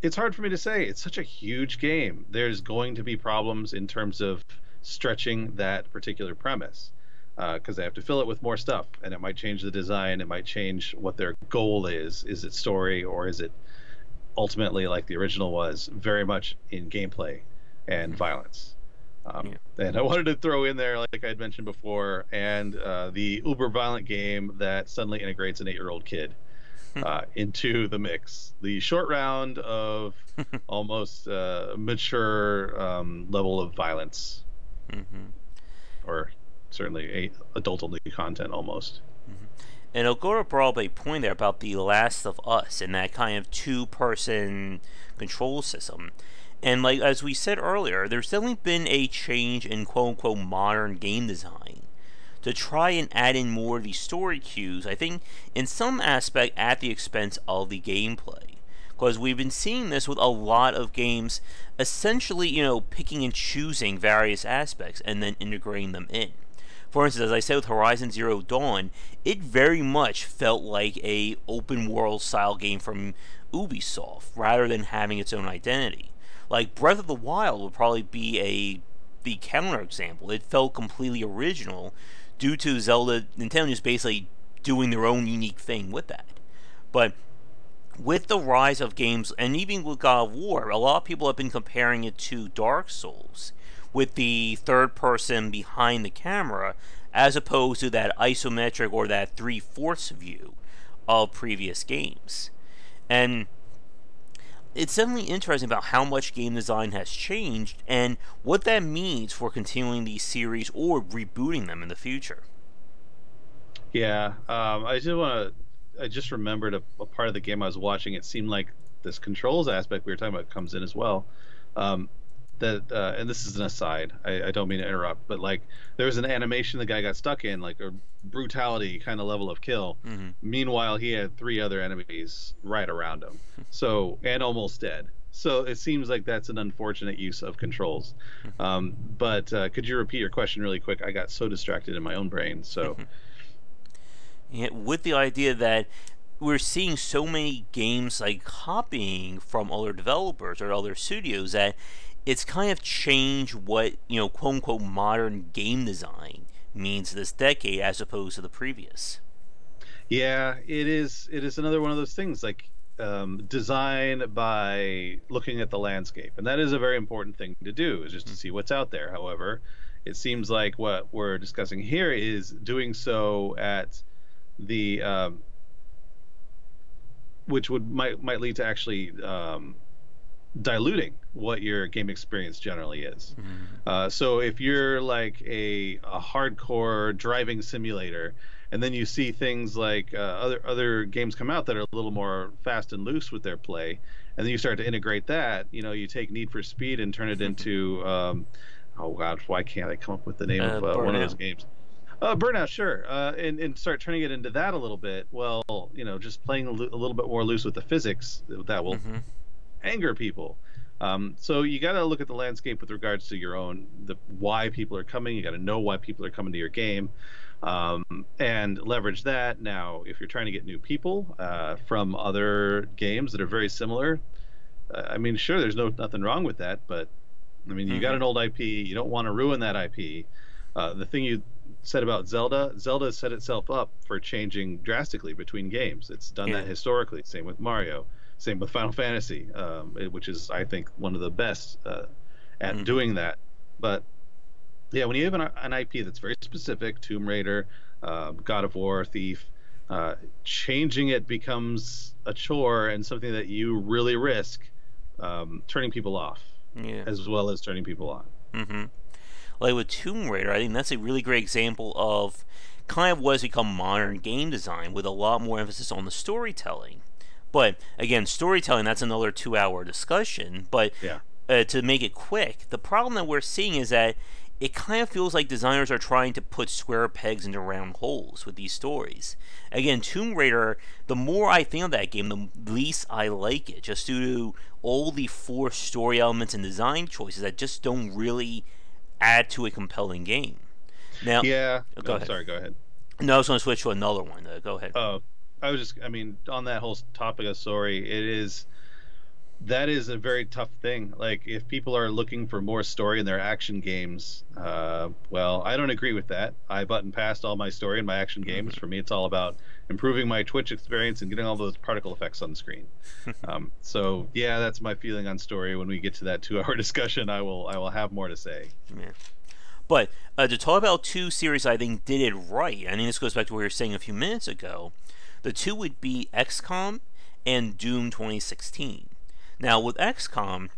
it's hard for me to say. It's such a huge game. There's going to be problems in terms of stretching that particular premise because they have to fill it with more stuff, and it might change the design. It might change what their goal is. Is it story, or is it ultimately, like the original was, very much in gameplay and violence? And I wanted to throw in there, like I had mentioned before, and the uber violent game that suddenly integrates an 8-year-old kid into the mix. The short round of almost mature level of violence, or certainly adult-only content almost. And Ogura brought up a point there about The Last of Us and that kind of two-person control system. And like as we said earlier, there's definitely been a change in quote-unquote modern game design to try and add in more of these story cues, I think in some aspect at the expense of the gameplay. Because we've been seeing this with a lot of games essentially, picking and choosing various aspects and then integrating them in. For instance, as I said with Horizon Zero Dawn, it very much felt like a open world style game from Ubisoft rather than having its own identity. Like Breath of the Wild would probably be the counter example. It felt completely original due to Nintendo just basically doing their own unique thing with that. But with the rise of games, and even with God of War, a lot of people have been comparing it to Dark Souls, with the third person behind the camera, as opposed to that isometric or that 3/4 view of previous games. And it's definitely interesting about how much game design has changed and what that means for continuing these series or rebooting them in the future. Yeah, I just remembered a part of the game I was watching. It seemed like this controls aspect we were talking about comes in as well. And this is an aside. I don't mean to interrupt, but like there was an animation the guy got stuck in, like a brutality kind of level of kill. Meanwhile, he had 3 other enemies right around him, and almost dead. So it seems like that's an unfortunate use of controls. But could you repeat your question really quick? I got so distracted in my own brain. So Yeah, with the idea that we're seeing so many games like copying from other developers or other studios that it's kind of changed what, quote unquote modern game design means this decade as opposed to the previous. yeah, it is. It is another one of those things like design by looking at the landscape, and that is a very important thing to do. Is just to see what's out there. However, it seems like what we're discussing here is doing so at the which might lead to actually diluting what your game experience generally is. So if you're like a hardcore driving simulator, and then you see things like other games come out that are a little more fast and loose with their play, and then you start to integrate that, you take Need for Speed and turn it into oh god, why can't I come up with the name of one of those games? Burnout, sure, and start turning it into that a little bit. Well, just playing a little bit more loose with the physics, that will anger people. So you got to look at the landscape with regards to why people are coming. You got to know why people are coming to your game, and leverage that. Now, if you're trying to get new people from other games that are very similar, I mean, sure, there's nothing wrong with that. But I mean, you got an old IP. You don't want to ruin that IP. The thing you said about Zelda has set itself up for changing drastically between games. It's done that historically. Same with Mario. Same with Final Fantasy, which is, I think, one of the best at doing that. But Yeah, when you have an IP that's very specific, Tomb Raider, God of War, Thief, changing it becomes a chore and something that you really risk turning people off, Yeah. as well as turning people on. Mm-hmm. Like with Tomb Raider, I think that's a really great example of kind of what has become modern game design with a lot more emphasis on the storytelling. But again, storytelling, that's another 2 hour discussion. But Yeah. to make it quick, the problem that we're seeing is that it kind of feels like designers are trying to put square pegs into round holes with these stories. Again, Tomb Raider, the more I think of that game, the least I like it, just due to all the forced story elements and design choices that just don't really add to a compelling game. Now, Yeah. go I'm ahead. sorry. Go ahead. No, I was going to switch to another one. Go ahead. I mean, on that whole topic of story, that is a very tough thing. Like, if people are looking for more story in their action games, well, I don't agree with that. I button past all my story in my action games. For me, it's all about improving my Twitch experience and getting all those particle effects on the screen. So yeah, that's my feeling on story. When we get to that 2 hour discussion, I will have more to say. Yeah. But to talk about two series I think did it right, I think this goes back to what you were saying a few minutes ago. The two would be XCOM and Doom 2016. Now, with XCOM,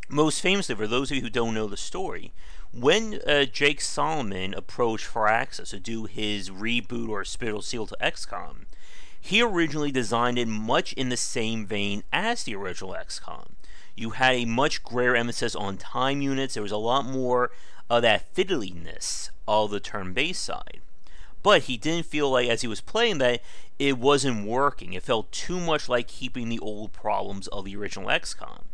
most famously, for those of you who don't know the story, when Jake Solomon approached Firaxis to do his reboot or spiritual seal to XCOM, he originally designed it much in the same vein as the original XCOM. You had a much greater emphasis on time units. There was a lot more of that fiddliness of the turn-based side. But he didn't feel like, as he was playing that, it wasn't working. It felt too much like keeping the old problems of the original XCOM.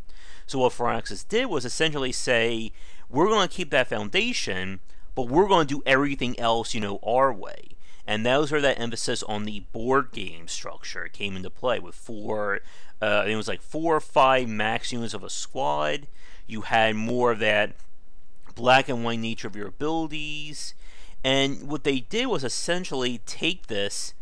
So what Firaxis did was essentially say, we're going to keep that foundation, but we're going to do everything else, our way. And that was where that emphasis on the board game structure came into play with I think it was like 4 or 5 max units of a squad. You had more of that black and white nature of your abilities. And what they did was essentially take this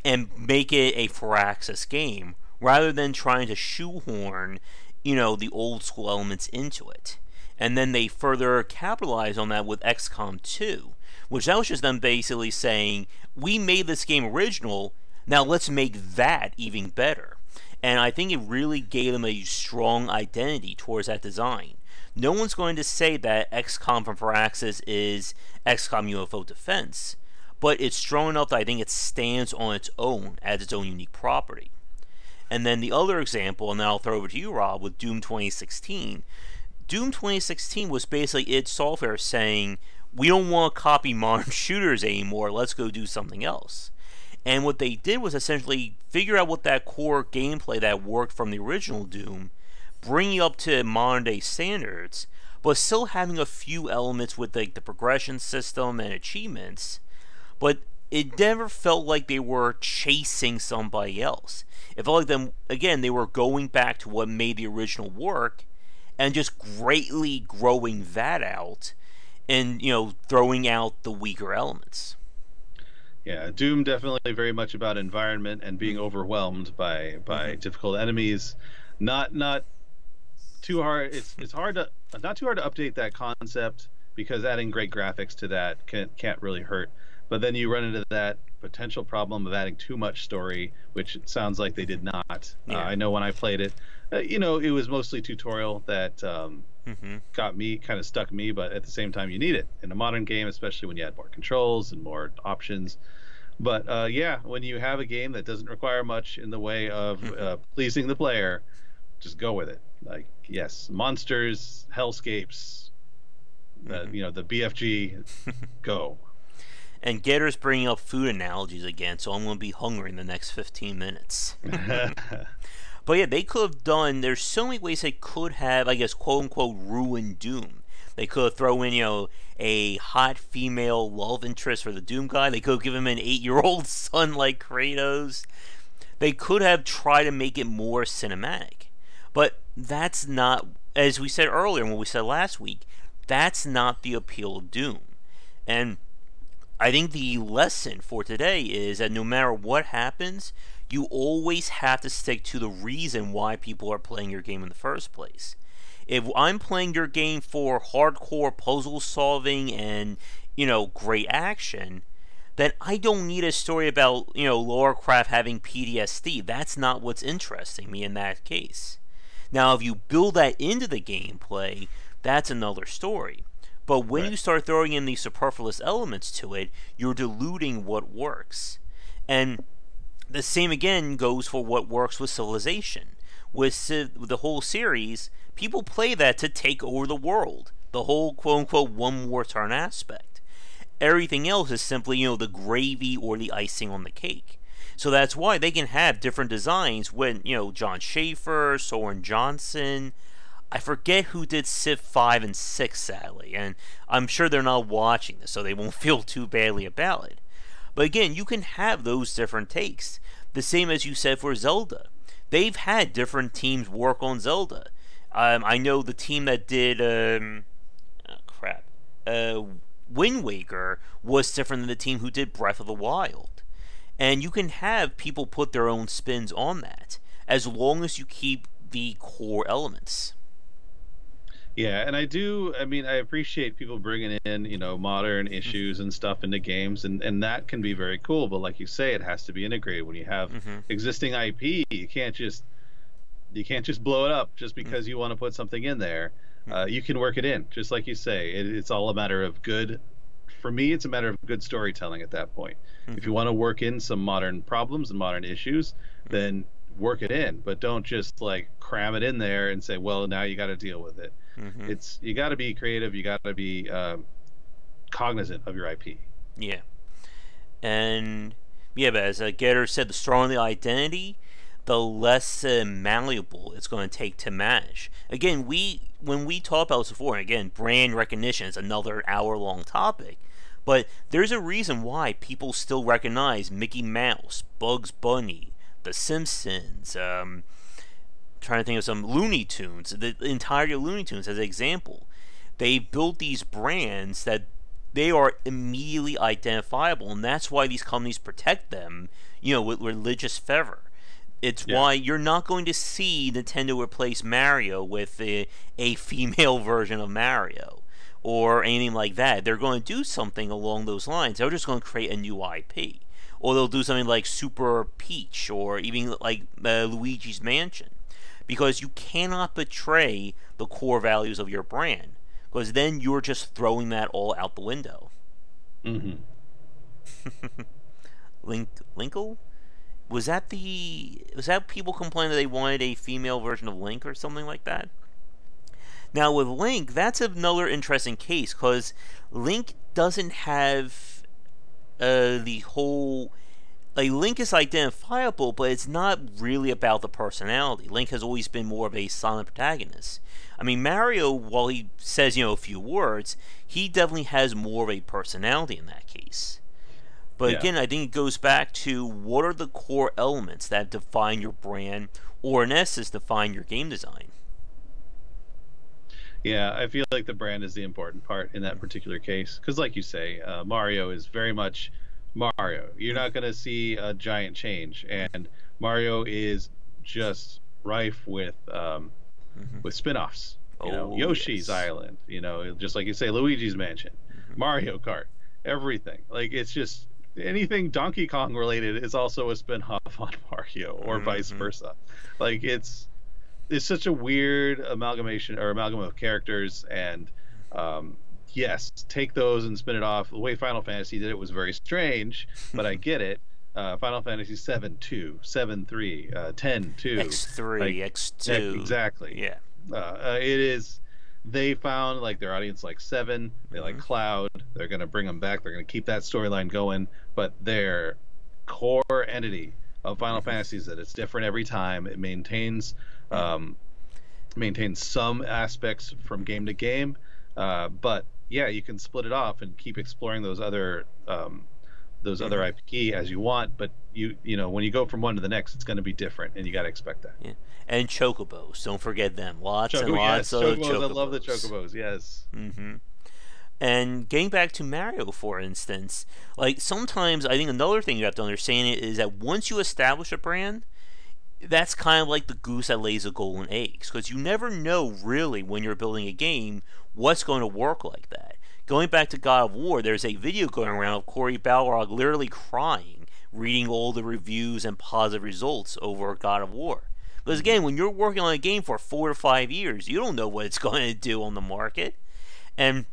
and make it a Firaxis game, rather than trying to shoehorn, the old school elements into it. And then they further capitalized on that with XCOM 2, which that was just them basically saying, we made this game original, now let's make that even better. And I think it really gave them a strong identity towards that design. No one's going to say that XCOM from Firaxis is XCOM UFO Defense, but it's strong enough that I think it stands on its own as its own unique property. And then the other example, and then I'll throw over to you, Rob, with Doom 2016. Doom 2016 was basically id Software saying, we don't want to copy modern shooters anymore, let's go do something else. And what they did was essentially figure out what that core gameplay that worked from the original Doom, bring it up to modern day standards, but still having a few elements with like the progression system and achievements, but it never felt like they were chasing somebody else. It felt like they were going back to what made the original work and just greatly growing that out and, throwing out the weaker elements. Yeah, Doom definitely very much about environment and being overwhelmed by difficult enemies. Not too hard. It's hard to not too hard to update that concept, because adding great graphics to that can't really hurt. But then you run into that potential problem of adding too much story, which it sounds like they did not. Yeah. I know when I played it, it was mostly tutorial that got me, kind of stuck me. But at the same time, you need it in a modern game, especially when you add more controls and more options. But yeah, when you have a game that doesn't require much in the way of pleasing the player, just go with it. Like, yes, monsters, hellscapes, the BFG, go. And Getter's bringing up food analogies again, so I'm going to be hungry in the next 15 minutes. But yeah, they could have done, there's so many ways they could have, I guess, quote-unquote, ruined Doom. They could have thrown in, a hot female love interest for the Doom guy. They could have given him an 8-year-old son like Kratos. They could have tried to make it more cinematic. But that's not, as we said earlier and what we said last week, that's not the appeal of Doom. And I think the lesson for today is that no matter what happens, you always have to stick to the reason why people are playing your game in the first place. If I'm playing your game for hardcore puzzle solving and, great action, then I don't need a story about, Lara Croft having PTSD. That's not what's interesting me in that case. Now, if you build that into the gameplay, that's another story. But when you start throwing in these superfluous elements to it, you're diluting what works. And the same again goes for what works with Civilization. With the whole series, people play that to take over the world. The whole quote-unquote one more turn aspect. Everything else is simply, the gravy or the icing on the cake. So that's why they can have different designs when, John Schaefer, Soren Johnson, I forget who did Civ 5 and 6, sadly, and I'm sure they're not watching this, so they won't feel too badly about it. But again, you can have those different takes. The same as you said for Zelda. They've had different teams work on Zelda. I know the team that did, Wind Waker was different than the team who did Breath of the Wild. And you can have people put their own spins on that, as long as you keep the core elements. Yeah, and I appreciate people bringing in, modern issues and stuff into games, and that can be very cool, but like you say, it has to be integrated. When you have existing IP, you can't just blow it up just because you want to put something in there. You can work it in, just like you say. It's all a matter of good. For me, it's a matter of good storytelling at that point. If you want to work in some modern problems and modern issues, then work it in, but don't just like cram it in there and say, well, now you got to deal with it. You got to be creative. You got to be cognizant of your IP. Yeah, and but as Getter said, the stronger the identity, the less malleable it's going to take to manage. Again, when we talk about this before, and again, brand recognition is another hour-long topic, but there's a reason why people still recognize Mickey Mouse, Bugs Bunny, The Simpsons, trying to think of some Looney Tunes, the entirety of Looney Tunes as an example. They built these brands that they are immediately identifiable, and that's why these companies protect them, with religious fervor. It's why you're not going to see Nintendo replace Mario with a female version of Mario or anything like that. They're going to do something along those lines. They're just going to create a new IP. Or they'll do something like Super Peach or even like Luigi's Mansion. Because you cannot betray the core values of your brand. Because then you're just throwing that all out the window. Linkle? Was that people complaining that they wanted a female version of Link or something like that? Now with Link, that's another interesting case because Link doesn't have the whole. Like, Link is identifiable, but it's not really about the personality. Link has always been more of a silent protagonist. I mean, Mario, while he says, a few words, he definitely has more of a personality in that case. But again, I think it goes back to what are the core elements that define your brand, or in essence, define your game design. Yeah, I feel like the brand is the important part in that particular case. Because like you say, Mario is very much Mario. You're not going to see a giant change. And Mario is just rife with spin-offs. Yoshi's Island, just like you say, Luigi's Mansion, Mario Kart, everything. Like, it's just anything Donkey Kong related is also a spin-off on Mario, or vice versa. Like, it's such a weird amalgam of characters, and yes, take those and spin it off. The way Final Fantasy did it was very strange, but I get it. Final Fantasy 7-2, 7-3, 10-2, X3, X2, exactly. Yeah, it is. They found like their audience like 7. They like Cloud. They're gonna bring them back. They're gonna keep that storyline going. But their core entity of Final Fantasy is that it's different every time. It maintains some aspects from game to game, but yeah, you can split it off and keep exploring those other IP as you want. But you know when you go from one to the next, it's going to be different, and you got to expect that. Yeah. And chocobos, don't forget them. Lots of chocobos. I love the chocobos. Yes. And getting back to Mario, for instance, like sometimes I think another thing you have to understand is that once you establish a brand, that's kind of like the goose that lays the golden eggs, because you never know really when you're building a game what's going to work like that. Going back to God of War, there's a video going around of Corey Balrog literally crying, reading all the reviews and positive results over God of War. Because again, when you're working on a game for 4 to 5 years, you don't know what it's going to do on the market. And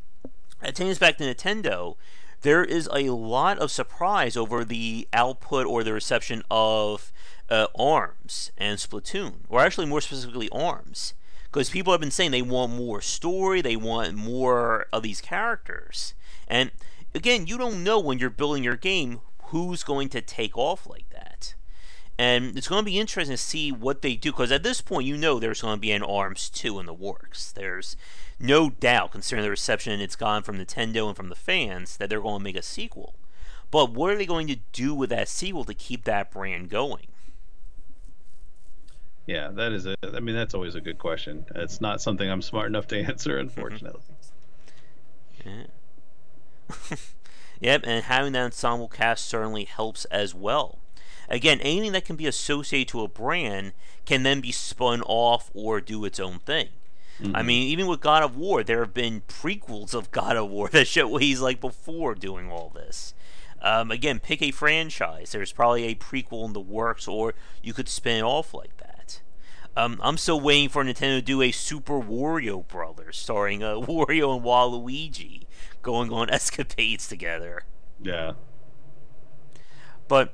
taking us back to Nintendo, there is a lot of surprise over the output or the reception of ARMS and Splatoon, or actually more specifically ARMS, because people have been saying they want more story, they want more of these characters. And again, you don't know when you're building your game who's going to take off like that. And it's going to be interesting to see what they do, because at this point you know there's going to be an ARMS 2 in the works. There's no doubt, considering the reception it's gotten from Nintendo and from the fans, that they're going to make a sequel. But what are they going to do with that sequel to keep that brand going? Yeah, that is I mean, that's always a good question. It's not something I'm smart enough to answer, unfortunately. Yeah. Yep, and having that ensemble cast certainly helps as well. Again, anything that can be associated to a brand can then be spun off or do its own thing. I mean, even with God of War, there have been prequels of God of War that show what he's like before doing all this. Again, pick a franchise. There's probably a prequel in the works, or you could spin it off like that. I'm still waiting for Nintendo to do a Super Wario Brothers, starring Wario and Waluigi going on escapades together. Yeah. But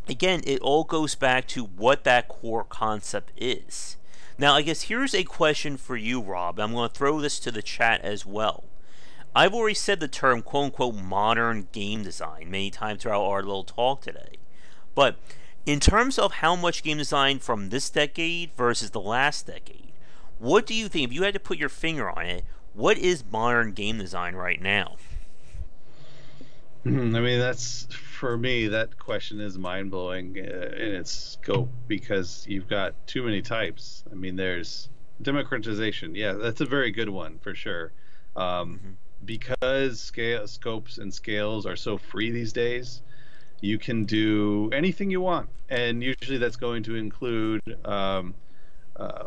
again, it all goes back to what that core concept is. Now, I guess here's a question for you, Rob. I'm going to throw this to the chat as well. I've already said the term quote-unquote modern game design many times throughout our little talk today. But in terms of how much game design from this decade versus the last decade, what do you think, if you had to put your finger on it, what is modern game design right now? I mean, that's, for me, that question is mind-blowing in its scope, because you've got too many types. I mean, there's democratization. Yeah, that's a very good one for sure. Because scopes and scales are so free these days, you can do anything you want, and usually that's going to include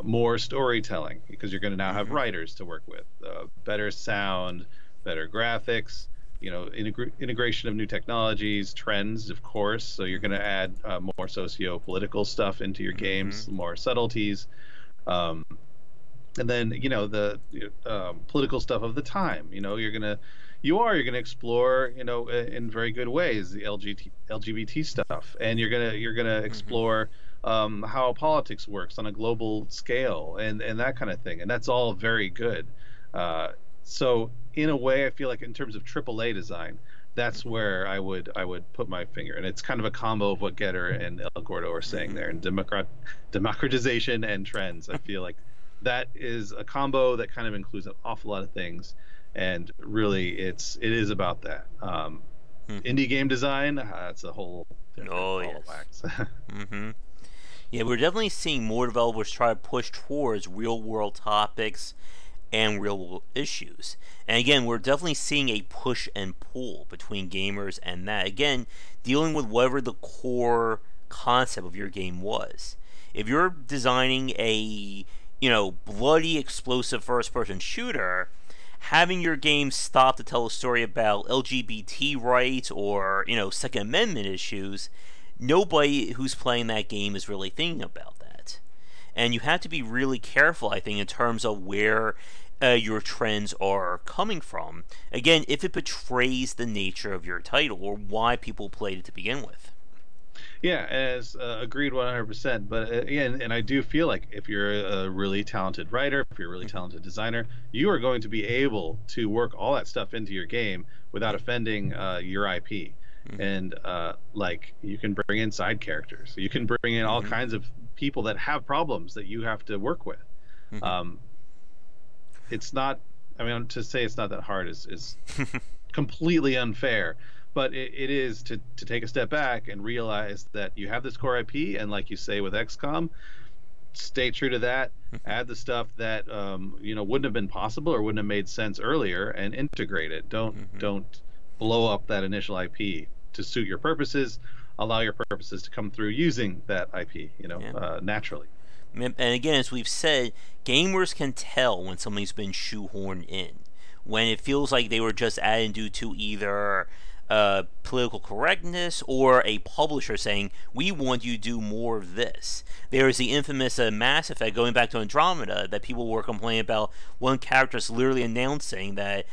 more storytelling, because you're going to now have writers to work with, better sound, better graphics, you know, integration of new technologies, trends, of course. So you're going to add more socio-political stuff into your games, more subtleties, and then, you know, the political stuff of the time. You know, you're gonna explore, you know, in very good ways, the LGBT stuff, and you're gonna explore how politics works on a global scale, and that kind of thing, and that's all very good. So in a way, I feel like in terms of AAA design, that's where I would put my finger, and it's kind of a combo of what Getter and El Gordo are saying there, and democratization and trends. I feel like that is a combo that kind of includes an awful lot of things, and really it is about that. Indie game design, that's a whole different ball of wax. Yeah, we're definitely seeing more developers try to push towards real world topics and real world issues. And again, we're definitely seeing a push and pull between gamers and that. Again, dealing with whatever the core concept of your game was. If you're designing a, you know, bloody, explosive first-person shooter, having your game stop to tell a story about LGBT rights or, you know, Second Amendment issues, nobody who's playing that game is really thinking about that. And you have to be really careful, I think, in terms of where your trends are coming from. Again, if it betrays the nature of your title or why people played it to begin with. Yeah, as agreed 100%. But again, and I do feel like if you're a really talented writer, if you're a really talented designer, you are going to be able to work all that stuff into your game without offending your IP. And like, you can bring in side characters, you can bring in all kinds of people that have problems that you have to work with. It's not, I mean, to say it's not that hard is completely unfair. But it is to take a step back and realize that you have this core IP, and like you say with XCOM, stay true to that. Add the stuff that you know, wouldn't have been possible or wouldn't have made sense earlier, and integrate it. Don't blow up that initial IP to suit your purposes. allow your purposes to come through using that IP, Yeah. naturally. And again, as we've said, gamers can tell when something's been shoehorned in, when it feels like they were just added due to either political correctness or a publisher saying, we want you to do more of this. There is the infamous Mass Effect, going back to Andromeda, that people were complaining about one character literally announcing that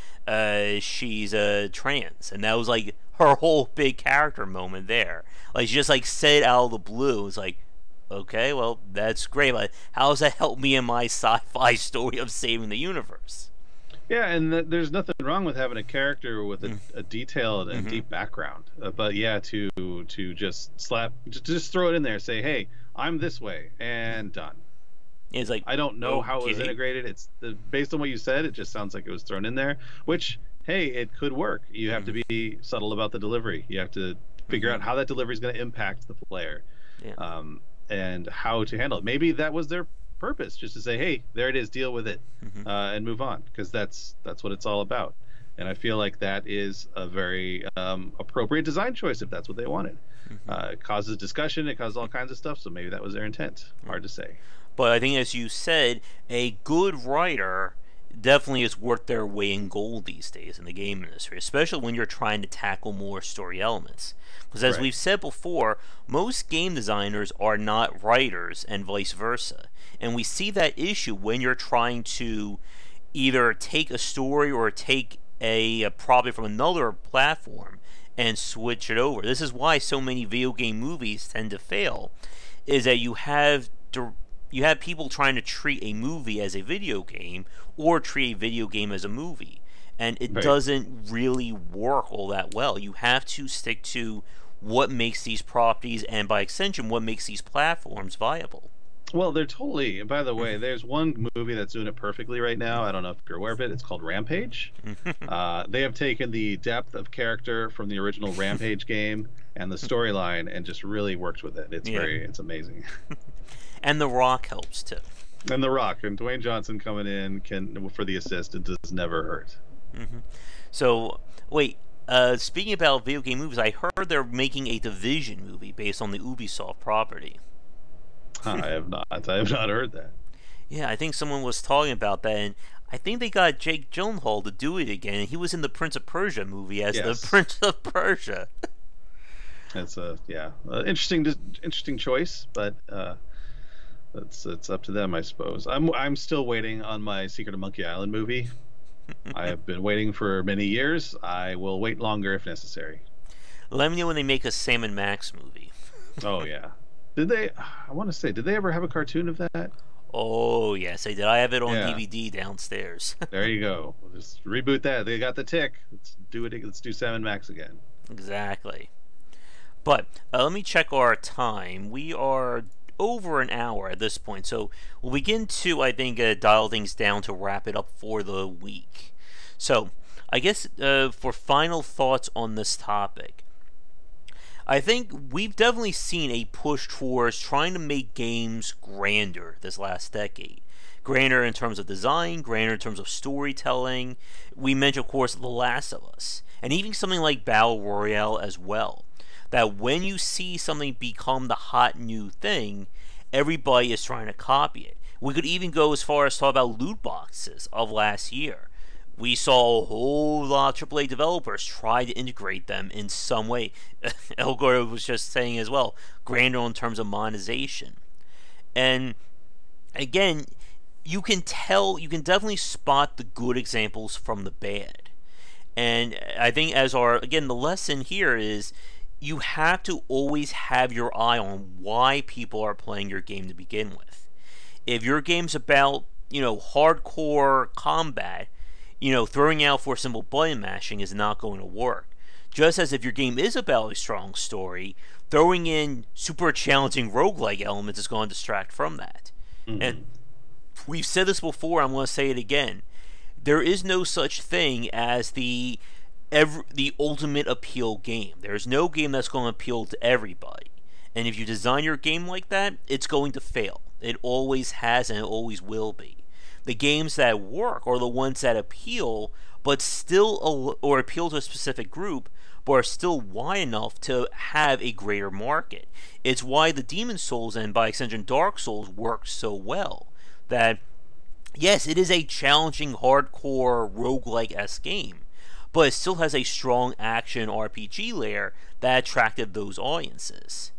she's trans, and that was like her whole big character moment there. Like, she just like said it out of the blue. It's like, okay, well, that's great, but how does that help me in my sci-fi story of saving the universe? Yeah, and there's nothing wrong with having a character with a detailed and deep background. But yeah, to just throw it in there, say, hey, I'm this way, and done. It's like, I don't know how it was integrated. Based on what you said, it just sounds like it was thrown in there. Which, hey, it could work. You have to be subtle about the delivery. You have to figure out how that delivery is going to impact the player, and how to handle it. Maybe that was their purpose, just to say, hey, there it is, deal with it, and move on, because that's what it's all about. And I feel like that is a very appropriate design choice if that's what they wanted. It causes discussion, it causes all kinds of stuff, so maybe that was their intent. Hard to say. But I think, as you said, a good writer definitely is worth their weight in gold these days in the game industry, especially when you're trying to tackle more story elements. Because as we've said before, most game designers are not writers, and vice versa. And we see that issue when you're trying to either take a story or take a property from another platform and switch it over. This is why so many video game movies tend to fail, is that you have people trying to treat a movie as a video game or treat a video game as a movie. And it doesn't really work all that well. You have to stick to what makes these properties, and by extension, what makes these platforms viable. Well, they're totally. By the way, there's one movie that's doing it perfectly right now. I don't know if you're aware of it. It's called Rampage. They have taken the depth of character from the original Rampage game and the storyline and just really worked with it. It's amazing. And The Rock helps too. And The Rock and Dwayne Johnson coming in for the assist. It does never hurt. So wait. Speaking about video game movies, I heard they're making a Division movie based on the Ubisoft property. I have not heard that. Yeah, I think someone was talking about that, and I think they got Jake Gyllenhaal to do it again, and he was in the Prince of Persia movie as the Prince of Persia. That's interesting choice, but it's up to them, I suppose. I'm still waiting on my Secret of Monkey Island movie. I have been waiting for many years. I will wait longer if necessary. Let me know when they make a Sam and Max movie. Oh yeah. Did they ever have a cartoon of that? Oh yes, they did. I have it on DVD downstairs. There you go. We'll just reboot that. They got the tick. Let's do it. Let's do Sam and Max again. Exactly. But let me check our time. We are over an hour at this point, so we'll begin to, I think, dial things down to wrap it up for the week. So I guess for final thoughts on this topic, I think we've definitely seen a push towards trying to make games grander this last decade. Grander in terms of design, grander in terms of storytelling. We mentioned, of course, The Last of Us, and even something like Battle Royale as well. That when you see something become the hot new thing, everybody is trying to copy it. We could even go as far as talk about loot boxes of last year. We saw a whole lot of AAA developers try to integrate them in some way. Elgor was just saying as well, grander in terms of monetization. And again, you can definitely spot the good examples from the bad. And I think the lesson here is, you have to always have your eye on why people are playing your game to begin with. If your game's about, hardcore combat, throwing out for simple button mashing is not going to work. Just as if your game is about a strong story, throwing in super challenging roguelike elements is going to distract from that. And we've said this before, I'm going to say it again. There is no such thing as the ultimate appeal game. There's no game that's going to appeal to everybody. And if you design your game like that, it's going to fail. It always has, and it always will be. The games that work are the ones that appeal, but still, or appeal to a specific group, but are still wide enough to have a greater market. It's why the Demon Souls, and by extension Dark Souls, work so well. That, yes, it is a challenging, hardcore, roguelike-esque game, but it still has a strong action RPG layer that attracted those audiences.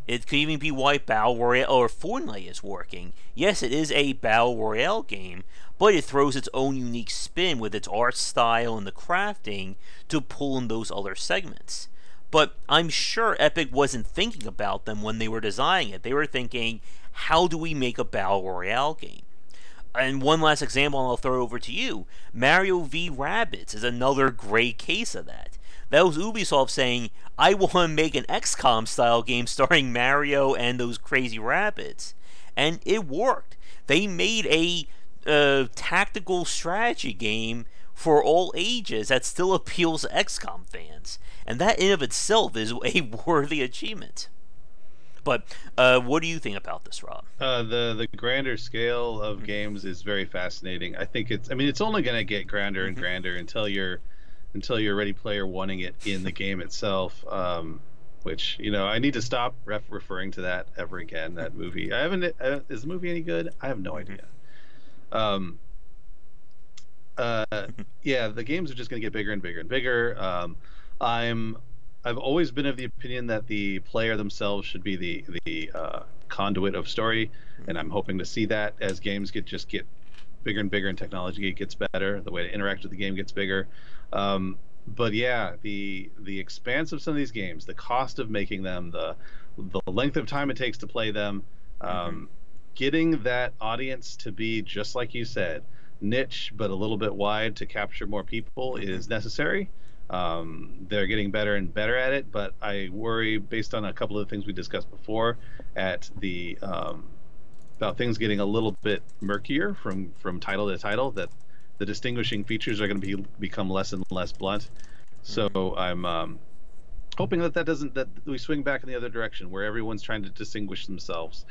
It could even be why Battle Royale or Fortnite is working. Yes, it is a Battle Royale game, but it throws its own unique spin with its art style and the crafting to pull in those other segments. But I'm sure Epic wasn't thinking about them when they were designing it. They were thinking, how do we make a Battle Royale game? And one last example, and I'll throw it over to you. Mario v. Rabbids is another great case of that. That was Ubisoft saying, I want to make an XCOM style game starring Mario and those crazy rabbits. And it worked. They made a tactical strategy game for all ages that still appeals to XCOM fans. And that in of itself is a worthy achievement. But what do you think about this, Rob? The grander scale of games is very fascinating. I think it's only going to get grander and grander until you're Ready Player Oneing it in the game itself. Which, I need to stop referring to that ever again. That movie. I haven't. Is the movie any good? I have no idea. Yeah, the games are just going to get bigger and bigger and bigger. I've always been of the opinion that the player themselves should be the conduit of story, and I'm hoping to see that as games get bigger and bigger and technology gets better, the way to interact with the game gets bigger. But yeah, the expanse of some of these games, the cost of making them, the length of time it takes to play them, getting that audience to be, just like you said, niche but a little bit wide to capture more people is necessary. They're getting better and better at it, but I worry, based on a couple of the things we discussed before, at the about things getting a little bit murkier from title to title, that the distinguishing features are going to become less and less blunt. So I'm hoping that we swing back in the other direction, where everyone's trying to distinguish themselves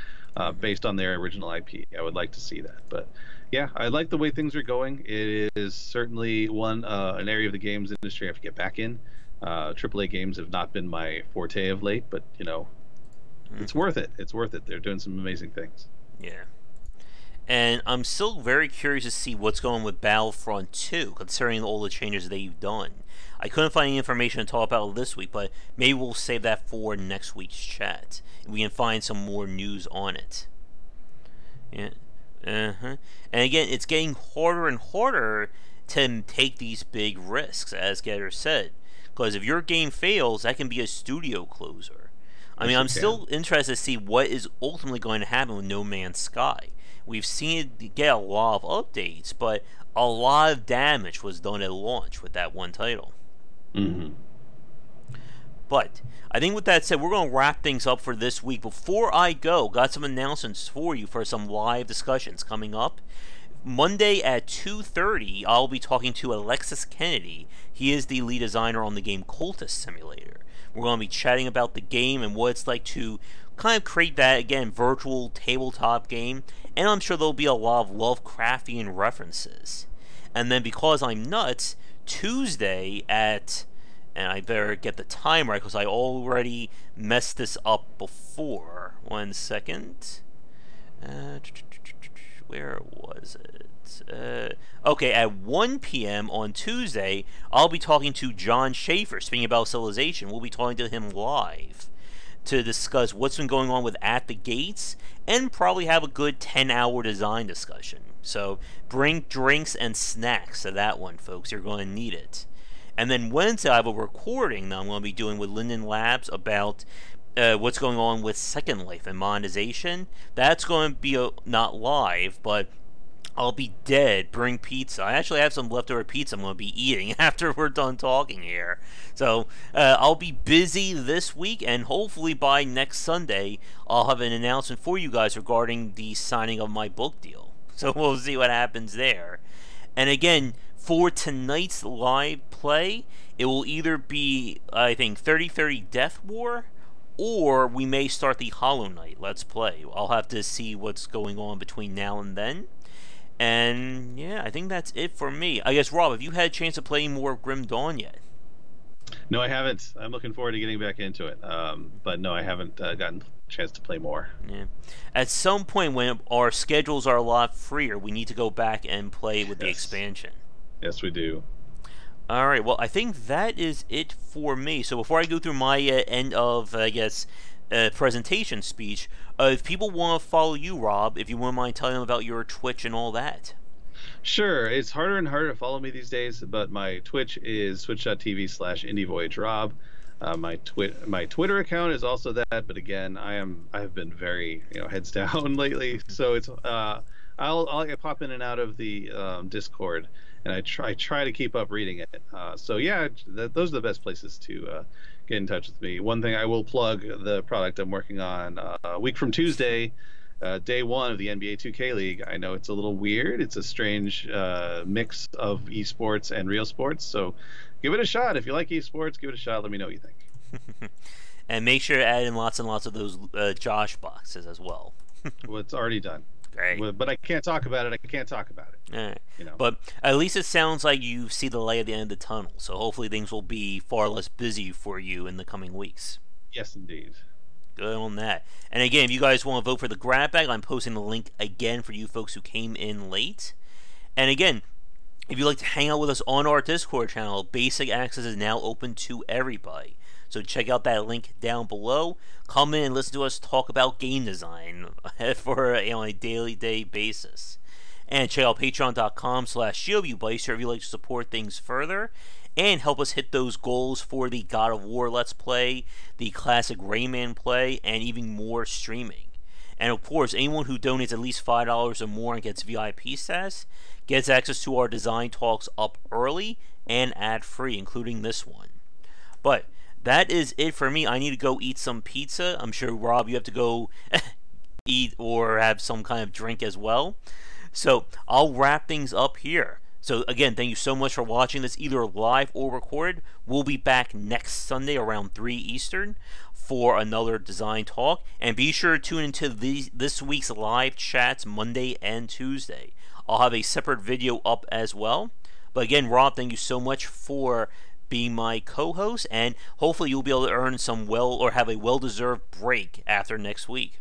based on their original IP. I would like to see that, but yeah, I like the way things are going. It is certainly an area of the games industry I have to get back in. AAA games have not been my forte of late, but it's worth it. It's worth it. They're doing some amazing things. Yeah. And I'm still very curious to see what's going on with Battlefront 2, considering all the changes they've done. I couldn't find any information to talk about this week, but maybe we'll save that for next week's chat. We can find some more news on it. Yeah. And again, it's getting harder and harder to take these big risks, as Getter said. Because if your game fails, that can be a studio closer. I mean, I'm still interested to see what is ultimately going to happen with No Man's Sky. We've seen it get a lot of updates, but a lot of damage was done at launch with that one title. But I think with that said, we're going to wrap things up for this week. Before I go, got some announcements for you for some live discussions coming up. Monday at 2:30, I'll be talking to Alexis Kennedy. He is the lead designer on the game Cultist Simulator. We're going to be chatting about the game and what it's like to kind of create that, again, virtual tabletop game. And I'm sure there'll be a lot of Lovecraftian references. And then, because I'm nuts, Tuesday at... And I better get the time right, because I already messed this up before. 1 second. Where was it? Okay, at 1 p.m. on Tuesday, I'll be talking to John Schaefer, speaking about Civilization. We'll be talking to him live to discuss what's been going on with At the Gates, and probably have a good 10-hour design discussion. So bring drinks and snacks to that one, folks. You're going to need it. And then Wednesday, I have a recording that I'm going to be doing with Linden Labs about what's going on with Second Life and monetization. That's going to be not live, but I'll be dead. Bring pizza. I actually have some leftover pizza I'm going to be eating after we're done talking here. So I'll be busy this week, and hopefully by next Sunday, I'll have an announcement for you guys regarding the signing of my book deal. So we'll see what happens there. And again, for tonight's live play, it will either be, I think, 3030 Death War, or we may start the Hollow Knight Let's Play. I'll have to see what's going on between now and then. And yeah, I think that's it for me. I guess, Rob, have you had a chance to play more Grim Dawn yet? No, I haven't. I'm looking forward to getting back into it. But no, I haven't gotten a chance to play more. Yeah. At some point when our schedules are a lot freer, we need to go back and play with the Yes. expansion. Yes, we do. All right. Well, I think that is it for me. So before I go through my end of, I guess, presentation speech, if people want to follow you, Rob, if you wouldn't mind telling them about your Twitch and all that. Sure, it's harder and harder to follow me these days, but my Twitch is twitch.tv/IndieVoyageRob. My Twitter account is also that, but again, I have been very heads down lately, so it's I'll pop in and out of the Discord, and I try to keep up reading it. So yeah, those are the best places to get in touch with me. One thing I will plug: the product I'm working on a week from Tuesday. Day one of the NBA 2K League. I know it's a little weird. It's a strange mix of esports and real sports. So give it a shot. If you like esports, give it a shot. Let me know what you think. And make sure to add in lots and lots of those Josh boxes as well. Well, it's already done. Great. But I can't talk about it. I can't talk about it. All right. But at least it sounds like you see the light at the end of the tunnel. So hopefully things will be far less busy for you in the coming weeks. Yes, indeed. Good on that. And again, if you guys want to vote for the grab bag, I'm posting the link again for you folks who came in late. And again, if you'd like to hang out with us on our Discord channel, basic access is now open to everybody. So check out that link down below. Come in and listen to us talk about game design for on a daily basis. And check out patreon.com/GOBuddy if you'd like to support things further and help us hit those goals for the God of War Let's Play, the classic Rayman play, and even more streaming. And of course, anyone who donates at least $5 or more and gets VIP status gets access to our design talks up early and ad-free, including this one. But that is it for me. I need to go eat some pizza. I'm sure, Rob, you have to go eat or have some kind of drink as well. So I'll wrap things up here. So again, thank you so much for watching this either live or recorded. We'll be back next Sunday around 3 Eastern for another design talk. And be sure to tune into this week's live chats Monday and Tuesday. I'll have a separate video up as well. But again, Rob, thank you so much for being my co-host, and hopefully you'll be able to earn some have a well-deserved break after next week.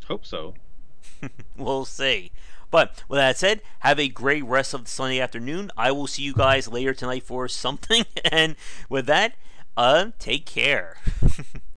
Hope so. We'll see. But with that said, have a great rest of the Sunday afternoon. I will see you guys later tonight for something. And with that, take care.